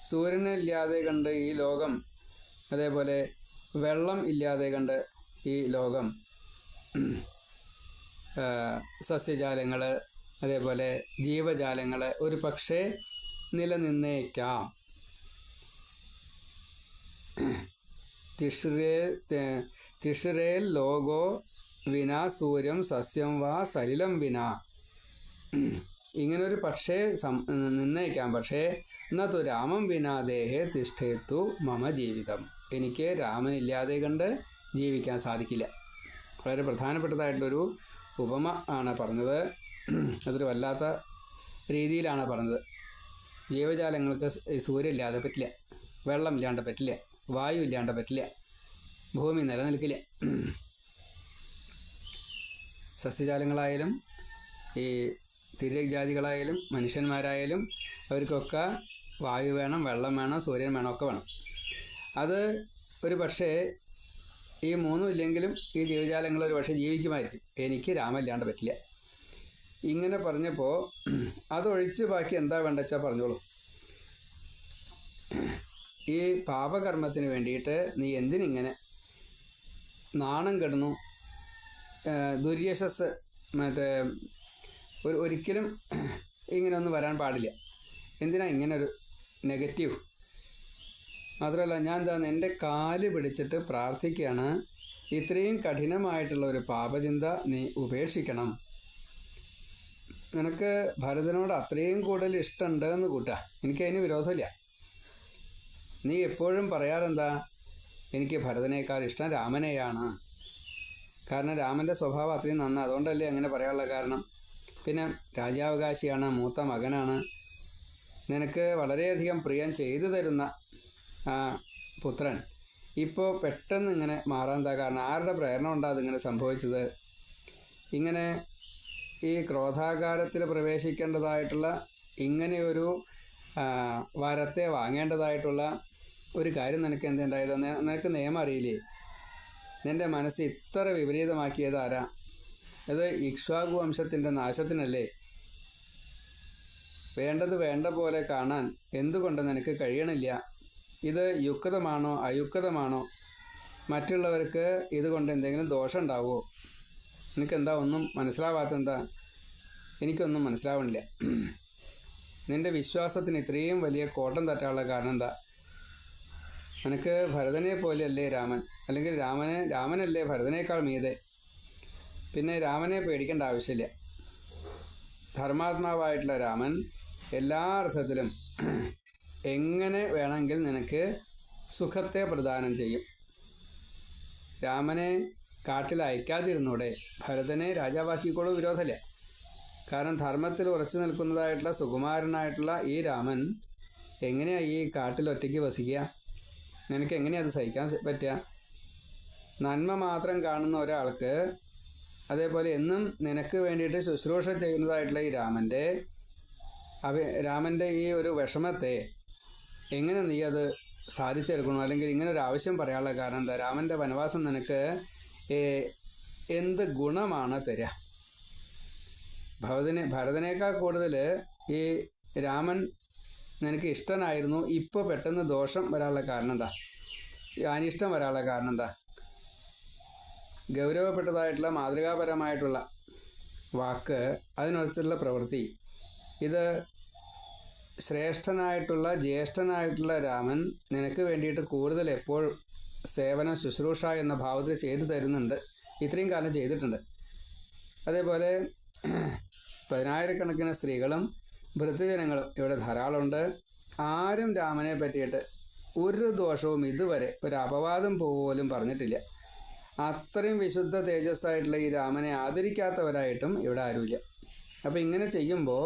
സൂര്യനില്ലാതെ കണ്ട് ഈ ലോകം, അതേപോലെ വെള്ളം ഇല്ലാതെ കണ്ട് ഈ ലോകം, സസ്യജാലങ്ങൾ, അതേപോലെ ജീവജാലങ്ങൾ ഒരു പക്ഷേ നിലനിന്നേക്കാം. തിഷിരേൽ ലോകോ വിനാ സൂര്യം സസ്യം വാ സലിലം വിനാ. ഇങ്ങനൊരു പക്ഷേ നിന്നേക്കാം. പക്ഷേ എന്നതു രാമം വിനാ ദേഹേ തിഷ്ഠേത്തു മമ ജീവിതം. എനിക്ക് രാമനില്ലാതെ കണ്ട് ജീവിക്കാൻ സാധിക്കില്ല. വളരെ പ്രധാനപ്പെട്ടതായിട്ടുള്ളൊരു ഉപമ ആണ് പറഞ്ഞത്. അതൊരു വല്ലാത്ത രീതിയിലാണ് പറഞ്ഞത്. ജീവജാലങ്ങൾക്ക് സൂര്യൻ ഇല്ലാതെ പറ്റില്ല, വെള്ളം ഇല്ലാണ്ട് പറ്റില്ല, വായു ഇല്ലാണ്ട് പറ്റില്ല, ഭൂമി നിലനിൽക്കില്ല. സസ്യജാലങ്ങളായാലും ഈ തിര്യജാതികളായാലും മനുഷ്യന്മാരായാലും അവർക്കൊക്കെ വായു വേണം, വെള്ളം വേണം, സൂര്യൻ വേണം, ഒക്കെ വേണം. അത് ഒരു പക്ഷേ ഈ മൂന്നും ഇല്ലെങ്കിലും ഈ ജീവജാലങ്ങൾ ഒരു പക്ഷേ ജീവിക്കുമായിരിക്കും. എനിക്ക് രാമനില്ലാണ്ട് പറ്റില്ല. ഇങ്ങനെ പറഞ്ഞപ്പോൾ അതൊഴിച്ച് ബാക്കി എന്താ വേണ്ടച്ചാൽ പറഞ്ഞോളൂ. ഈ പാപകർമ്മത്തിന് വേണ്ടിയിട്ട് നീ എന്തിനിങ്ങനെ നാണം കെടുന്നു? ദുര്യശസ് മറ്റേ ഒരിക്കലും ഇങ്ങനെയൊന്നും വരാൻ പാടില്ല. എന്തിനാ ഇങ്ങനൊരു നെഗറ്റീവ്? മാത്രമല്ല, ഞാൻ എൻ്റെ കാല് പിടിച്ചിട്ട് പ്രാർത്ഥിക്കുകയാണ്, ഇത്രയും കഠിനമായിട്ടുള്ള ഒരു പാപചിന്ത നീ ഉപേക്ഷിക്കണം. നിനക്ക് ഭരതനോട് അത്രയും കൂടുതൽ ഇഷ്ടമുണ്ട് എന്ന് കൂട്ടുക. എനിക്കതിന് വിരോധമില്ല. നീ എപ്പോഴും പറയാറെന്താ, എനിക്ക് ഭരതനേക്കാൾ ഇഷ്ടം രാമനെയാണ്. കാരണം രാമൻ്റെ സ്വഭാവം അത്രയും നന്നാണ്, അതുകൊണ്ടല്ലേ അങ്ങനെ പറയാനുള്ള കാരണം. പിന്നെ രാജ്യാവകാശിയാണ്, മൂത്ത മകനാണ്, നിനക്ക് വളരെയധികം പ്രിയം ചെയ്തു തരുന്ന ആ പുത്രൻ ഇപ്പോൾ പെട്ടെന്ന് ഇങ്ങനെ മാറാൻ എന്താ കാരണം? ആരുടെ പ്രേരണ കൊണ്ടാണ് അതിങ്ങനെ സംഭവിച്ചത്? ഇങ്ങനെ ഈ ക്രോധാകാരത്തിൽ പ്രവേശിക്കേണ്ടതായിട്ടുള്ള ഇങ്ങനെയൊരു വരത്തെ വാങ്ങേണ്ടതായിട്ടുള്ള ഒരു കാര്യം നിനക്ക് എന്തുണ്ടായത്? നിനക്ക് നിയമം അറിയില്ലേ? നിൻ്റെ മനസ്സ് ഇത്ര വിപരീതമാക്കിയത് ആരാ? അത് ഇക്ഷ്വാകു വംശത്തിൻ്റെ നാശത്തിനല്ലേ? വേണ്ടത് വേണ്ട പോലെ കാണാൻ എന്തുകൊണ്ട് നിനക്ക് കഴിയണില്ല? ഇത് യുക്തമാണോ അയുക്തമാണോ? മറ്റുള്ളവർക്ക് ഇതുകൊണ്ട് എന്തെങ്കിലും ദോഷം ഉണ്ടാവുമോ? നിനക്കെന്താ ഒന്നും മനസ്സിലാവാത്തെന്താ? എനിക്കൊന്നും മനസ്സിലാവണില്ല. നിൻ്റെ വിശ്വാസത്തിന് ഇത്രയും വലിയ കോട്ടം തട്ടാനുള്ള കാരണം എന്താ? നിനക്ക് ഭരതനെ പോലെയല്ലേ രാമൻ, അല്ലെങ്കിൽ രാമനല്ലേ ഭരതനേക്കാൾ മീതെ. പിന്നെ രാമനെ പേടിക്കേണ്ട ആവശ്യമില്ല. ധർമാത്മാവായിട്ടുള്ള രാമൻ എല്ലാ അർത്ഥത്തിലും എങ്ങനെ വേണമെങ്കിൽ നിനക്ക് സുഖത്തെ പ്രദാനം ചെയ്യും. രാമനെ കാട്ടിൽ അയക്കാതിരുന്നൂടെ? ഭരതനെ രാജാവാക്കിക്കോളൂ, വിരോധമില്ല. കാരണം ധർമ്മത്തിൽ ഉറച്ചു നിൽക്കുന്നതായിട്ടുള്ള സുകുമാരനായിട്ടുള്ള ഈ രാമൻ എങ്ങനെയാണ് ഈ കാട്ടിൽ ഒറ്റയ്ക്ക് വസിക്കുക? നിനക്ക് എങ്ങനെയാണ് അത് സഹിക്കാൻ പറ്റുക? നന്മ മാത്രം കാണുന്ന ഒരാൾക്ക്, അതേപോലെ എന്നും നിനക്ക് വേണ്ടിയിട്ട് ശുശ്രൂഷ ചെയ്യുന്നതായിട്ടുള്ള ഈ രാമൻ്റെ ഈ ഒരു വിഷമത്തെ എങ്ങനെ നീ അത് സാധിച്ചെടുക്കണോ? അല്ലെങ്കിൽ ഇങ്ങനെ ഒരു ആവശ്യം പറയാനുള്ള കാരണം എന്താ? രാമൻ്റെ വനവാസം നിനക്ക് എന്ത് ഗുണമാണ് തരിക? ഭരതനേക്കാൾ കൂടുതൽ ഈ രാമൻ നിനക്ക് ഇഷ്ടനായിരുന്നു. ഇപ്പോൾ പെട്ടെന്ന് ദോഷം വരാനുള്ള കാരണം എന്താ? അനിഷ്ടം വരാനുള്ള കാരണം എന്താ? ഗൗരവപ്പെട്ടതായിട്ടുള്ള മാതൃകാപരമായിട്ടുള്ള വാക്ക്, അതിനടുത്തുള്ള പ്രവൃത്തി, ഇത് ശ്രേഷ്ഠനായിട്ടുള്ള ജ്യേഷ്ഠനായിട്ടുള്ള രാമൻ നിനക്ക് വേണ്ടിയിട്ട് കൂടുതൽ എപ്പോഴും സേവനം ശുശ്രൂഷ എന്ന ഭാവത്തിൽ ചെയ്തു തരുന്നുണ്ട്. ഇത്രയും കാലം ചെയ്തിട്ടുണ്ട്. അതേപോലെ 10,000-കണക്കിന് സ്ത്രീകളും വൃദ്ധജനങ്ങളും ഇവിടെ ധാരാളമുണ്ട്. ആരും രാമനെ പറ്റിയിട്ട് ഒരു ദോഷവും ഇതുവരെ ഒരു അപവാദം പോലും പറഞ്ഞിട്ടില്ല. അത്രയും വിശുദ്ധ തേജസ്സായിട്ടുള്ള ഈ രാമനെ ആദരിക്കാത്തവരായിട്ടും ഇവിടെ ആരുമില്ല. അപ്പം ഇങ്ങനെ ചെയ്യുമ്പോൾ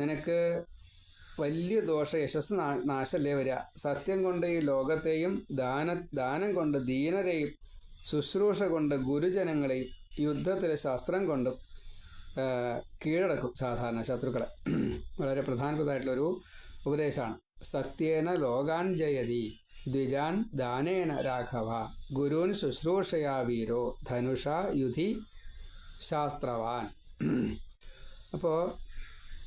നിനക്ക് വലിയ യശസ് നാശല്ലേ വരിക? സത്യം കൊണ്ട് ഈ ലോകത്തെയും ദാനം കൊണ്ട് ദീനരെയും ശുശ്രൂഷ കൊണ്ട് ഗുരുജനങ്ങളെയും യുദ്ധത്തിലെ ശസ്ത്രം കൊണ്ടും കീഴടക്കും സാധാരണ ശത്രുക്കളെ. വളരെ പ്രധാനപ്പെട്ടതായിട്ടുള്ളൊരു ഉപദേശമാണ്. സത്യേന ലോകാൻ ജയതി ദ്വിജാൻ ദാനേന രാഘവ ഗുരുൻ ശുശ്രൂഷയാ വീരോ ധനുഷ യുധി ശാസ്ത്രവാൻ. അപ്പോൾ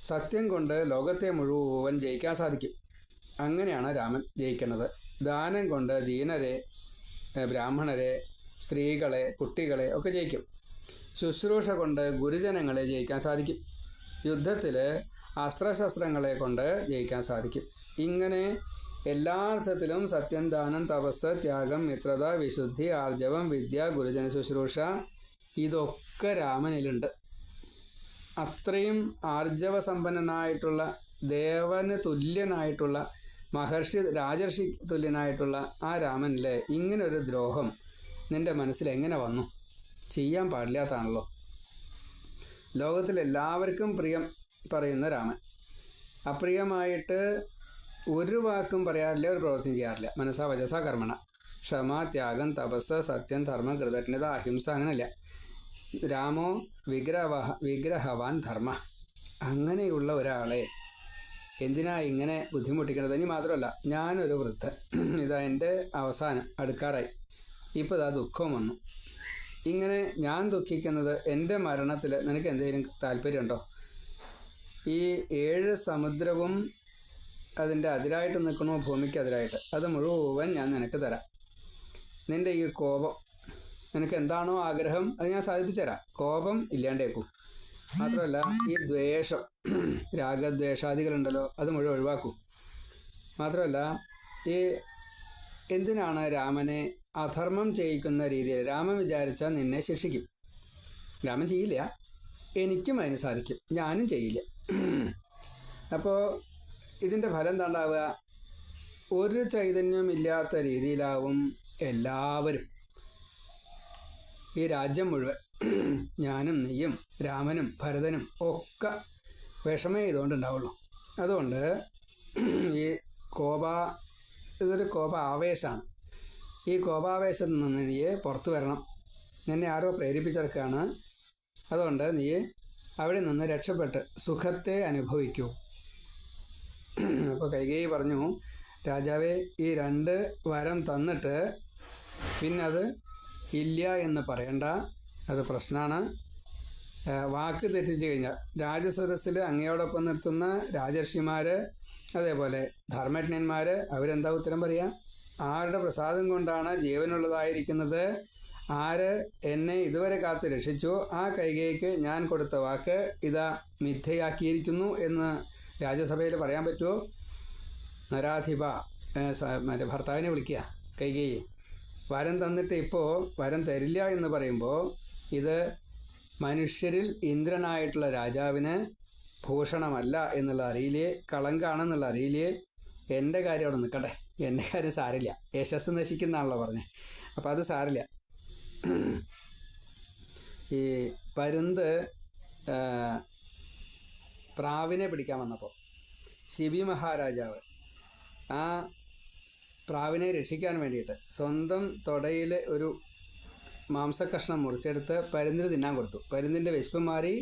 സത്യം കൊണ്ട് ലോകത്തെ മുഴുവൻ ജയിക്കാൻ സാധിക്കും. അങ്ങനെയാണ് രാമൻ ജയിക്കുന്നത്. ദാനം കൊണ്ട് ദീനരെ, ബ്രാഹ്മണരെ, സ്ത്രീകളെ, കുട്ടികളെ ഒക്കെ ജയിക്കും. ശുശ്രൂഷ കൊണ്ട് ഗുരുജനങ്ങളെ ജയിക്കാൻ സാധിക്കും. യുദ്ധത്തിൽ അസ്ത്രശസ്ത്രങ്ങളെ കൊണ്ട് ജയിക്കാൻ സാധിക്കും. ഇങ്ങനെ എല്ലാ അർത്ഥത്തിലും സത്യം, ദാനം, തപസ്, ത്യാഗം, മിത്രത, വിശുദ്ധി, ആർജവം, വിദ്യ, ഗുരുജന ശുശ്രൂഷ, ഇതൊക്കെ രാമനിലുണ്ട്. അത്രയും ആർജവസമ്പന്നനായിട്ടുള്ള, ദേവന് തുല്യനായിട്ടുള്ള, രാജർഷി തുല്യനായിട്ടുള്ള ആ രാമനിൽ ഇങ്ങനൊരു ദ്രോഹം നിൻ്റെ മനസ്സിൽ എങ്ങനെ വന്നു? ചെയ്യാൻ പാടില്ലാത്താണല്ലോ. ലോകത്തിലെല്ലാവർക്കും പ്രിയം പറയുന്ന രാമൻ അപ്രിയമായിട്ട് ഒരു വാക്കും പറയാറില്ല, ഒരു പ്രവൃത്തിയും ചെയ്യാറില്ല. മനസ്സാ വചസാ കർമ്മണ. ക്ഷമ, ത്യാഗം, തപസ്, സത്യം, ധർമ്മം, കൃതജ്ഞത, അഹിംസ, അങ്ങനെയല്ല. രാമോ വിഗ്രഹവാൻ ധർമ്മ. അങ്ങനെയുള്ള ഒരാളെ എന്തിനാ ഇങ്ങനെ ബുദ്ധിമുട്ടിക്കുന്നത്? ഇനി മാത്രമല്ല, ഞാനൊരു വൃദ്ധൻ, ഇതാ എൻ്റെ അവസാനം അടുക്കാറായി, ഇപ്പോൾ ഇതാ ദുഃഖം വന്നു. ഇങ്ങനെ ഞാൻ ദുഃഖിക്കുന്നത് എൻ്റെ മരണത്തിൽ നിനക്ക് എന്തെങ്കിലും താല്പര്യമുണ്ടോ? ഈ 7 സമുദ്രവും അതിൻ്റെ അതിരായിട്ട് നിൽക്കണോ, ഭൂമിക്ക് അതിരായിട്ട്, അത് മുഴുവൻ ഞാൻ നിനക്ക് തരാം. നിൻ്റെ ഈ കോപം, നിനക്ക് എന്താണോ ആഗ്രഹം അത് ഞാൻ സാധിപ്പിച്ചു തരാം. കോപം ഇല്ലാണ്ടേക്കും. മാത്രമല്ല ഈ ദ്വേഷം, രാഗദ്വേഷാദികളുണ്ടല്ലോ, അത് മുഴുവൻ ഒഴിവാക്കൂ. മാത്രമല്ല ഈ എന്തിനാണ് രാമനെ അധർമ്മം ചെയ്യിക്കുന്ന രീതിയിൽ? രാമൻ വിചാരിച്ചാൽ നിന്നെ ശിക്ഷിക്കും. രാമൻ ചെയ്യില്ല, എനിക്കും അതിന് സാധിക്കും, ഞാനും ചെയ്യില്ല. അപ്പോൾ ഇതിൻ്റെ ഫലം എന്താ ഉണ്ടാവുക? ഒരു ചൈതന്യവും ഇല്ലാത്ത രീതിയിലാവും എല്ലാവരും, ഈ രാജ്യം മുഴുവൻ. ഞാനും നീയും രാമനും ഭരതനും ഒക്കെ വിഷമം ചെയ്തുകൊണ്ടുണ്ടാവുള്ളൂ. അതുകൊണ്ട് ഈ ഇതൊരു ആവേശമാണ്. ഈ കോപാവേശത്തിൽ നിന്ന് നീ പുറത്തു വരണം. നിന്നെ ആരോ പ്രേരിപ്പിച്ചെടുക്കുകയാണ്. അതുകൊണ്ട് നീ അവിടെ നിന്ന് രക്ഷപ്പെട്ട് സുഖത്തെ അനുഭവിക്കൂ. അപ്പോൾ കൈകേയി പറഞ്ഞു, രാജാവേ, ഈ 2 വരം തന്നിട്ട് പിന്നെ അത് ഇല്ല എന്ന് പറയണ്ട, അത് പ്രശ്നമാണ്. വാക്ക് തെറ്റിച്ചു കഴിഞ്ഞാൽ രാജസദസ്സിൽ അങ്ങയോടൊപ്പം നിർത്തുന്ന രാജർഷിമാർ, അതേപോലെ ധർമ്മജ്ഞന്മാർ, അവരെന്താ ഉത്തരം പറയുക? ആരുടെ പ്രസാദം കൊണ്ടാണ് ജീവനുള്ളതായിരിക്കുന്നത്, ആര് എന്നെ ഇതുവരെ കാത്ത് രക്ഷിച്ചു, ആ കൈകേയിക്ക് ഞാൻ കൊടുത്ത വാക്ക് ഇതാ മിഥ്യയാക്കിയിരിക്കുന്നു എന്ന് രാജ്യസഭയിൽ പറയാൻ പറ്റുമോ? നരാധിപ മറ്റേ ഭർത്താവിനെ വിളിക്കുക, കൈകേയി വരം തന്നിട്ട് ഇപ്പോൾ വരം തരില്ല എന്ന് പറയുമ്പോൾ ഇത് മനുഷ്യരിൽ ഇന്ദ്രനായിട്ടുള്ള രാജാവിന് ഭൂഷണമല്ല എന്നുള്ള അറിയില്ലേ, കളങ്കാണെന്നുള്ള അറിയില്ലേ. എൻ്റെ കാര്യം അവിടെ നിൽക്കട്ടെ, എൻ്റെ കാര്യം സാരില്ല, യശസ് നശിക്കുന്നതാണല്ലോ പറഞ്ഞത്. അപ്പം അത് സാരില്ല. ഈ പരുന്ത് പ്രാവിനെ പിടിക്കാൻ വന്നപ്പോൾ ശിബി മഹാരാജാവ് ആ പ്രാവിനെ രക്ഷിക്കാൻ വേണ്ടിയിട്ട് സ്വന്തം തൊടയിൽ ഒരു മാംസക്കഷ്ണം മുറിച്ചെടുത്ത് പരുന്തിന് തിന്നാൻ കൊടുത്തു. പരുന്തിൻ്റെ വിശപ്പ് മാറി,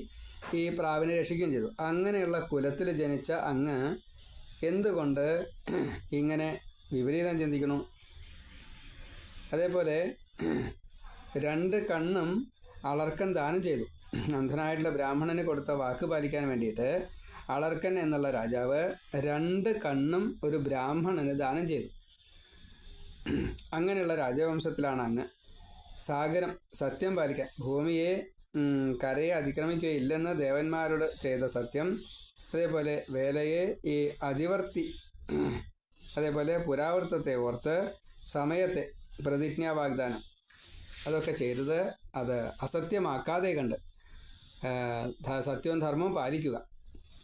ഈ പ്രാവിനെ രക്ഷിക്കുകയും ചെയ്തു. അങ്ങനെയുള്ള കുലത്തിൽ ജനിച്ച അങ്ങ് എന്തുകൊണ്ട് ഇങ്ങനെ വിപരീതം ചിന്തിക്കണു? അതേപോലെ 2 കണ്ണും അളർക്കൻ ദാനം ചെയ്തു. അന്ധനായിട്ടുള്ള ബ്രാഹ്മണന് കൊടുത്ത വാക്ക് പാലിക്കാൻ വേണ്ടിയിട്ട് അളർക്കൻ എന്നുള്ള രാജാവ് 2 കണ്ണും ഒരു ബ്രാഹ്മണന് ദാനം ചെയ്തു. അങ്ങനെയുള്ള രാജവംശത്തിലാണ് അങ്ങ്. സാഗരം സത്യം പാലിക്കാൻ, ഭൂമിയെ കരയെ അതിക്രമിക്കുകയില്ലെന്ന് ദേവന്മാരോട് ചെയ്ത സത്യം, അതേപോലെ വേലയെ ഈ അതിവർത്തി, അതേപോലെ പുരാവൃത്തത്തെ ഓർത്ത് സമയത്തെ പ്രതിജ്ഞാ വാഗ്ദാനം, അതൊക്കെ ചെയ്തത് അത് അസത്യമാക്കാതെ കണ്ട് സത്യവും ധർമ്മവും പാലിക്കുക.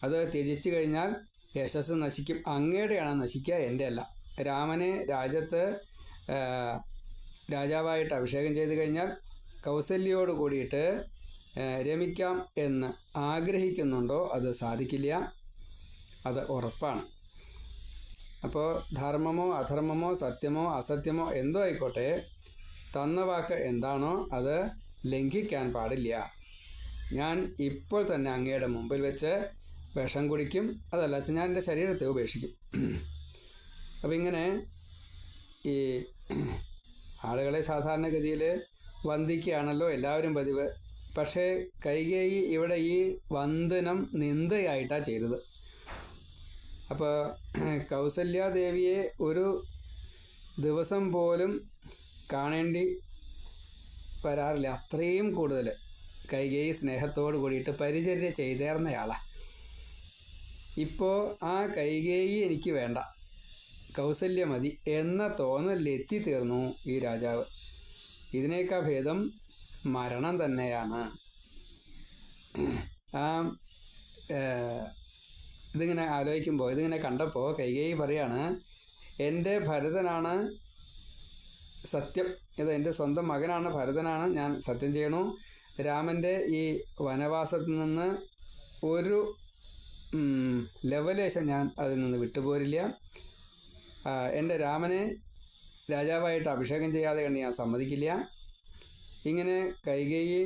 അത് ത്യജിച്ചു കഴിഞ്ഞാൽ യശസ് നശിക്കും. അങ്ങയുടെയാണ് നശിക്കുക, എൻ്റെ അല്ല. രാമനെ രാജ്യത്ത് രാജാവായിട്ട് അഭിഷേകം ചെയ്ത് കഴിഞ്ഞാൽ കൗസല്യയോട് കൂടിയിട്ട് രമിക്കാം എന്ന് ആഗ്രഹിക്കുന്നുണ്ടോ അത് സാധിക്കില്ല, അത് ഉറപ്പാണ്. അപ്പോൾ ധർമ്മമോ അധർമ്മമോ സത്യമോ അസത്യമോ എന്തോ ആയിക്കോട്ടെ, തന്ന വാക്ക് എന്താണോ അത് ലംഘിക്കാൻ പാടില്ല. ഞാൻ ഇപ്പോൾ തന്നെ അങ്ങയുടെ മുമ്പിൽ വെച്ച് വിഷം കുടിക്കും, അതല്ല വെച്ചാൽ ഞാൻ എൻ്റെ ശരീരത്തെ ഉപേക്ഷിക്കും. അപ്പം ഇങ്ങനെ ഈ ആളുകളെ സാധാരണഗതിയിൽ വന്ദിക്കുകയാണല്ലോ എല്ലാവരും പതിവ്. പക്ഷേ കൈകേയി ഇവിടെ ഈ വന്ദനം നിന്ദയായിട്ടാണ് ചെയ്തത്. അപ്പോൾ കൗസല്യാദേവിയെ ഒരു ദിവസം പോലും കാണേണ്ടി വരാറില്ല. അത്രയും കൂടുതൽ കൈകേയി സ്നേഹത്തോട് കൂടിയിട്ട് പരിചര്യ ചെയ്തേർന്നയാളാണ്. ഇപ്പോൾ ആ കൈകേയി എനിക്ക് വേണ്ട, കൗസല്യ മതി എന്ന തോന്നലിലെത്തിത്തീർന്നു ഈ രാജാവ്. ഇതിനേക്കാൾ ഭേദം മരണം തന്നെയാണ്. ഇതിങ്ങനെ ആലോചിക്കുമ്പോൾ, ഇതിങ്ങനെ കണ്ടപ്പോൾ കൈകേയി പറയാണ്, എൻ്റെ ഭരതനാണ് സത്യം, ഇത് എൻ്റെ സ്വന്തം മകനാണ്, ഭരതനാണ്, ഞാൻ സത്യം ചെയ്യണു. രാമൻ്റെ ഈ വനവാസത്തിൽ നിന്ന് ഒരു ലെവലേശം ഞാൻ അതിൽ നിന്ന് വിട്ടുപോരില്ല. എൻ്റെ രാമനെ രാജാവായിട്ട് അഭിഷേകം ചെയ്യാതെ കണ്ട് ഞാൻ സമ്മതിക്കില്ല. ഇങ്ങനെ കൈകേയി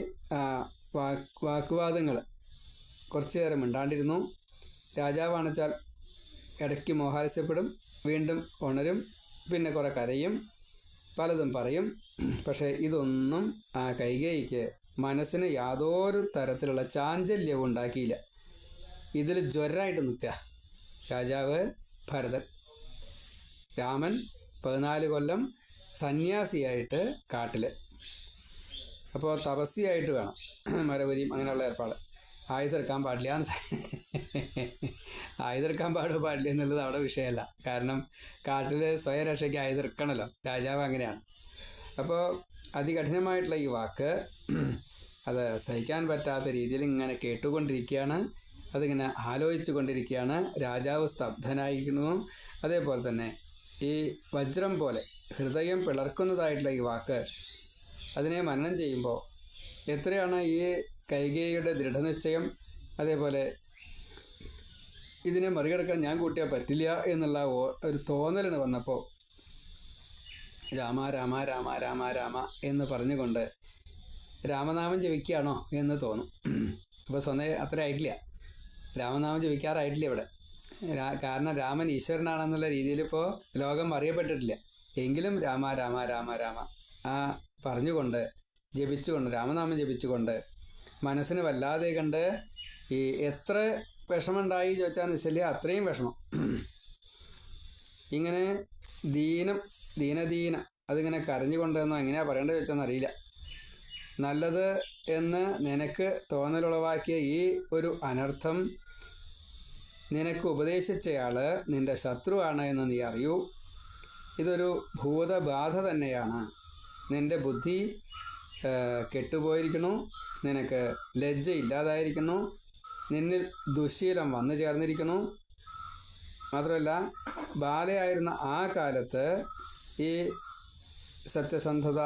വാക്കുവാദങ്ങൾ കുറച്ചു നേരം മിണ്ടാണ്ടിരുന്നു. രാജാവാണെച്ചാൽ ഇടയ്ക്ക് മോഹാലസ്യപ്പെടും, വീണ്ടും ഉണരും, പിന്നെ കുറേ കരയും, പലതും പറയും. പക്ഷേ ഇതൊന്നും ആ കൈകേയിക്ക് മനസ്സിന് യാതൊരു തരത്തിലുള്ള ചാഞ്ചല്യവും ഉണ്ടാക്കിയില്ല. ഇതിൽ ജ്വരമായിട്ട് നിൽക്കുക രാജാവ് ഭരതൻ. രാമൻ 14 കൊല്ലം സന്യാസിയായിട്ട് കാട്ടിൽ, അപ്പോൾ തപസ്യായിട്ട് വേണം മരവരിയും അങ്ങനെയുള്ള ഏർപ്പാട്. ആയുധെടുക്കാൻ പാടില്ല, ആയുധെടുക്കാൻ പാടില്ല എന്നുള്ളത് അവിടെ വിഷയമല്ല. കാരണം കാട്ടിൽ സ്വയരക്ഷയ്ക്ക് ആയുധെടുക്കണമല്ലോ, രാജാവ് അങ്ങനെയാണ്. അപ്പോൾ അതികഠിനമായിട്ടുള്ള ഈ വാക്ക് അത് സഹിക്കാൻ പറ്റാത്ത രീതിയിൽ ഇങ്ങനെ കേട്ടുകൊണ്ടിരിക്കുകയാണ്. അതിങ്ങനെ ആലോചിച്ചു കൊണ്ടിരിക്കുകയാണ്. രാജാവ് സ്തബ്ധനായിരിക്കുന്നു. അതേപോലെ തന്നെ ഈ വജ്രം പോലെ ഹൃദയം പിളർക്കുന്നതായിട്ടുള്ള ഈ വാക്ക് അതിനെ മനനം ചെയ്യുമ്പോൾ എത്രയാണ് ഈ കൈകേയിയുടെ ദൃഢനിശ്ചയം, അതേപോലെ ഇതിനെ മറികടക്കാൻ ഞാൻ കൂട്ടിയാൽ പറ്റില്ല എന്നുള്ള ഒരു തോന്നലിന് വന്നപ്പോൾ രാമ രാമ രാമ രാമ രാമ എന്ന് പറഞ്ഞുകൊണ്ട് രാമനാമം ജപിക്കുകയാണോ എന്ന് തോന്നും. അപ്പോൾ സ്വന്തം അത്ര ആയിട്ടില്ല, രാമനാമം ജപിക്കാറായിട്ടില്ല ഇവിടെ. കാരണം രാമൻ ഈശ്വരനാണെന്നുള്ള രീതിയിൽ ഇപ്പോൾ ലോകം അറിയപ്പെട്ടിട്ടില്ല. എങ്കിലും രാമ രാമ രാമ രാമ ആ പറഞ്ഞുകൊണ്ട് ജപിച്ചുകൊണ്ട് രാമനാമം ജപിച്ചുകൊണ്ട് മനസ്സിന് വല്ലാതെ കണ്ട് ഈ എത്ര വിഷമമുണ്ടായി ചോദിച്ചാന്ന് വെച്ചാൽ അത്രയും വിഷമം. ഇങ്ങനെ ദീനദീനം അതിങ്ങനെ കരഞ്ഞുകൊണ്ടെന്നോ എങ്ങനെയാ പറയേണ്ടത് ചോദിച്ചാൽ അറിയില്ല. നല്ലത് എന്ന് നിനക്ക് തോന്നലുളവാക്കിയ ഈ ഒരു അനർത്ഥം നിനക്ക് ഉപദേശിച്ചയാള് നിന്റെ ശത്രുവാണ് എന്ന് നീ അറിയൂ. ഇതൊരു ഭൂതബാധ തന്നെയാണ്. നിന്റെ ബുദ്ധി കെട്ടുപോയിരിക്കുന്നു, നിനക്ക് ലജ്ജ ഇല്ലാതായിരിക്കുന്നു, നിന്നിൽ ദുശ്ശീലം വന്നു ചേർന്നിരിക്കുന്നു. മാത്രമല്ല ബാലയായിരുന്ന ആ കാലത്ത് ഈ സത്യസന്ധത,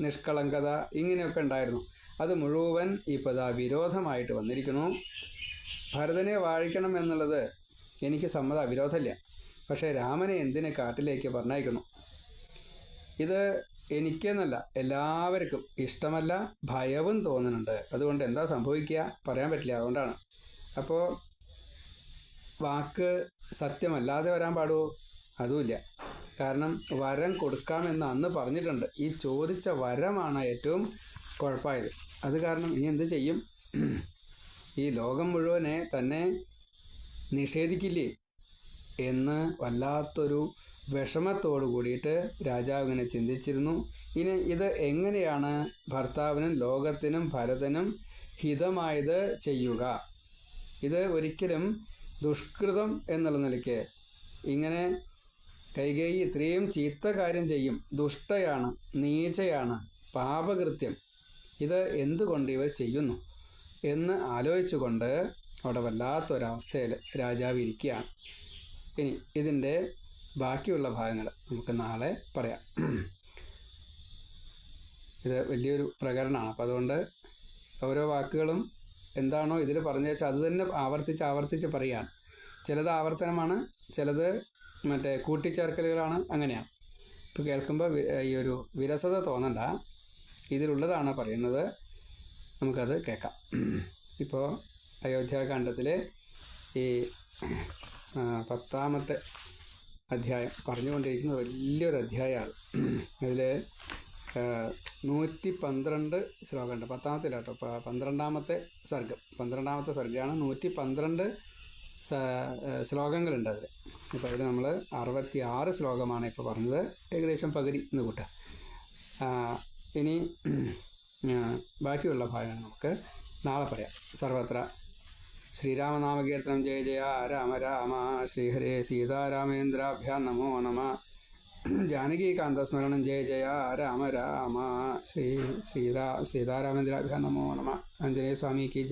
നിഷ്കളങ്കത ഇങ്ങനെയൊക്കെ ഉണ്ടായിരുന്നു. അത് മുഴുവൻ ഇപ്പോൾ വിരോധമായിട്ട് വന്നിരിക്കുന്നു. ഭരതനെ വാഴിക്കണം എന്നുള്ളത് എനിക്ക് വിരോധമില്ല. പക്ഷേ രാമനെ എന്തിന് കാട്ടിലേക്ക് പറഞ്ഞയക്കുന്നു? ഇത് എനിക്കെന്നല്ല എല്ലാവർക്കും ഇഷ്ടമല്ല, ഭയവും തോന്നുന്നുണ്ട്. അതുകൊണ്ട് എന്താ സംഭവിക്കുക പറയാൻ പറ്റില്ല. അതുകൊണ്ടാണ്. അപ്പോൾ വാക്ക് സത്യമല്ലാതെ വരാൻ പാടുമോ? അതുമില്ല. കാരണം വരം കൊടുക്കാമെന്ന് അന്ന് പറഞ്ഞിട്ടുണ്ട്. ഈ ചോദിച്ച വരമാണ് ഏറ്റവും കുഴപ്പമായത്. അത് കാരണം ഇനി എന്ത് ചെയ്യും? ഈ ലോകം മുഴുവനെ തന്നെ നിഷേധിക്കില്ലേ എന്ന് വല്ലാത്തൊരു വിഷമത്തോടു കൂടിയിട്ട് രാജാവ് ഇങ്ങനെ ചിന്തിച്ചിരുന്നു. ഇനി ഇത് എങ്ങനെയാണ് ഭർത്താവിനും ലോകത്തിനും ഭരതനും ഹിതമായത് ചെയ്യുക? ഇത് ഒരിക്കലും ദുഷ്കൃതം എന്നുള്ള നിലയ്ക്ക് ഇങ്ങനെ കൈകേയി ഇത്രയും ചീത്ത കാര്യം ചെയ്യും, ദുഷ്ടയാണ്, നീചയാണ്, പാപകൃത്യം, ഇത് എന്തുകൊണ്ട് ഇവർ ചെയ്യുന്നു എന്ന് ആലോചിച്ചുകൊണ്ട് അവിടെ വല്ലാത്തൊരവസ്ഥയിൽ രാജാവ് ഇരിക്കുകയാണ്. ഇനി ഇതിൻ്റെ ബാക്കിയുള്ള ഭാഗങ്ങൾ നമുക്ക് നാളെ പറയാം. ഇത് വലിയൊരു പ്രകരണമാണ്. അപ്പോൾ അതുകൊണ്ട് ഓരോ വാക്കുകളും എന്താണോ ഇതിൽ പറഞ്ഞു വെച്ചാൽ അത് തന്നെ ആവർത്തിച്ച് പറയുകയാണ്. ചിലത് ആവർത്തനമാണ്, ചിലത് മറ്റേ കൂട്ടിച്ചേർക്കലുകളാണ്. അങ്ങനെയാണ്. ഇപ്പോൾ കേൾക്കുമ്പോൾ ഈ ഒരു വിരസത തോന്നണ്ട, ഇതിലുള്ളതാണ് പറയുന്നത്. നമുക്കത് കേൾക്കാം. ഇപ്പോൾ അയോധ്യാകാന്ഡത്തിലെ ഈ 10ാമത്തെ അധ്യായം പറഞ്ഞുകൊണ്ടിരിക്കുന്നത് വലിയൊരു അധ്യായമാണ്. അതിൽ 112 ശ്ലോകമുണ്ട്. 10ാമത്തിലാട്ടോ, 12ാമത്തെ സർഗം. 12ാമത്തെ സർഗമാണ്. 112 ശ്ലോകങ്ങളുണ്ട് അതിൽ. ഇപ്പോൾ അതിൽ നമ്മൾ 66 ശ്ലോകമാണ് ഇപ്പോൾ പറഞ്ഞത്. ഏകദേശം പകുതി എന്ന് കൂട്ടാം. ഇനി ബാക്കിയുള്ള ഭാഗങ്ങൾ നമുക്ക് നാളെ പറയാം. സർവത്ര ശ്രീരാമനാമകീർത്തനം ജയ ജയ രാമ രാമ ശ്രീഹരേ സീതാരാമേന്ദ്രാഭ്യാം നമോ നമ. ജാനകീകാന്തസ്മരണം ജയ ജയ രാമ രാമ സീതാരാമേന്ദ്രാഭ്യാം നമോ നമ. ആഞ്ജനേയ സ്വാമിക്ക് ജയ്.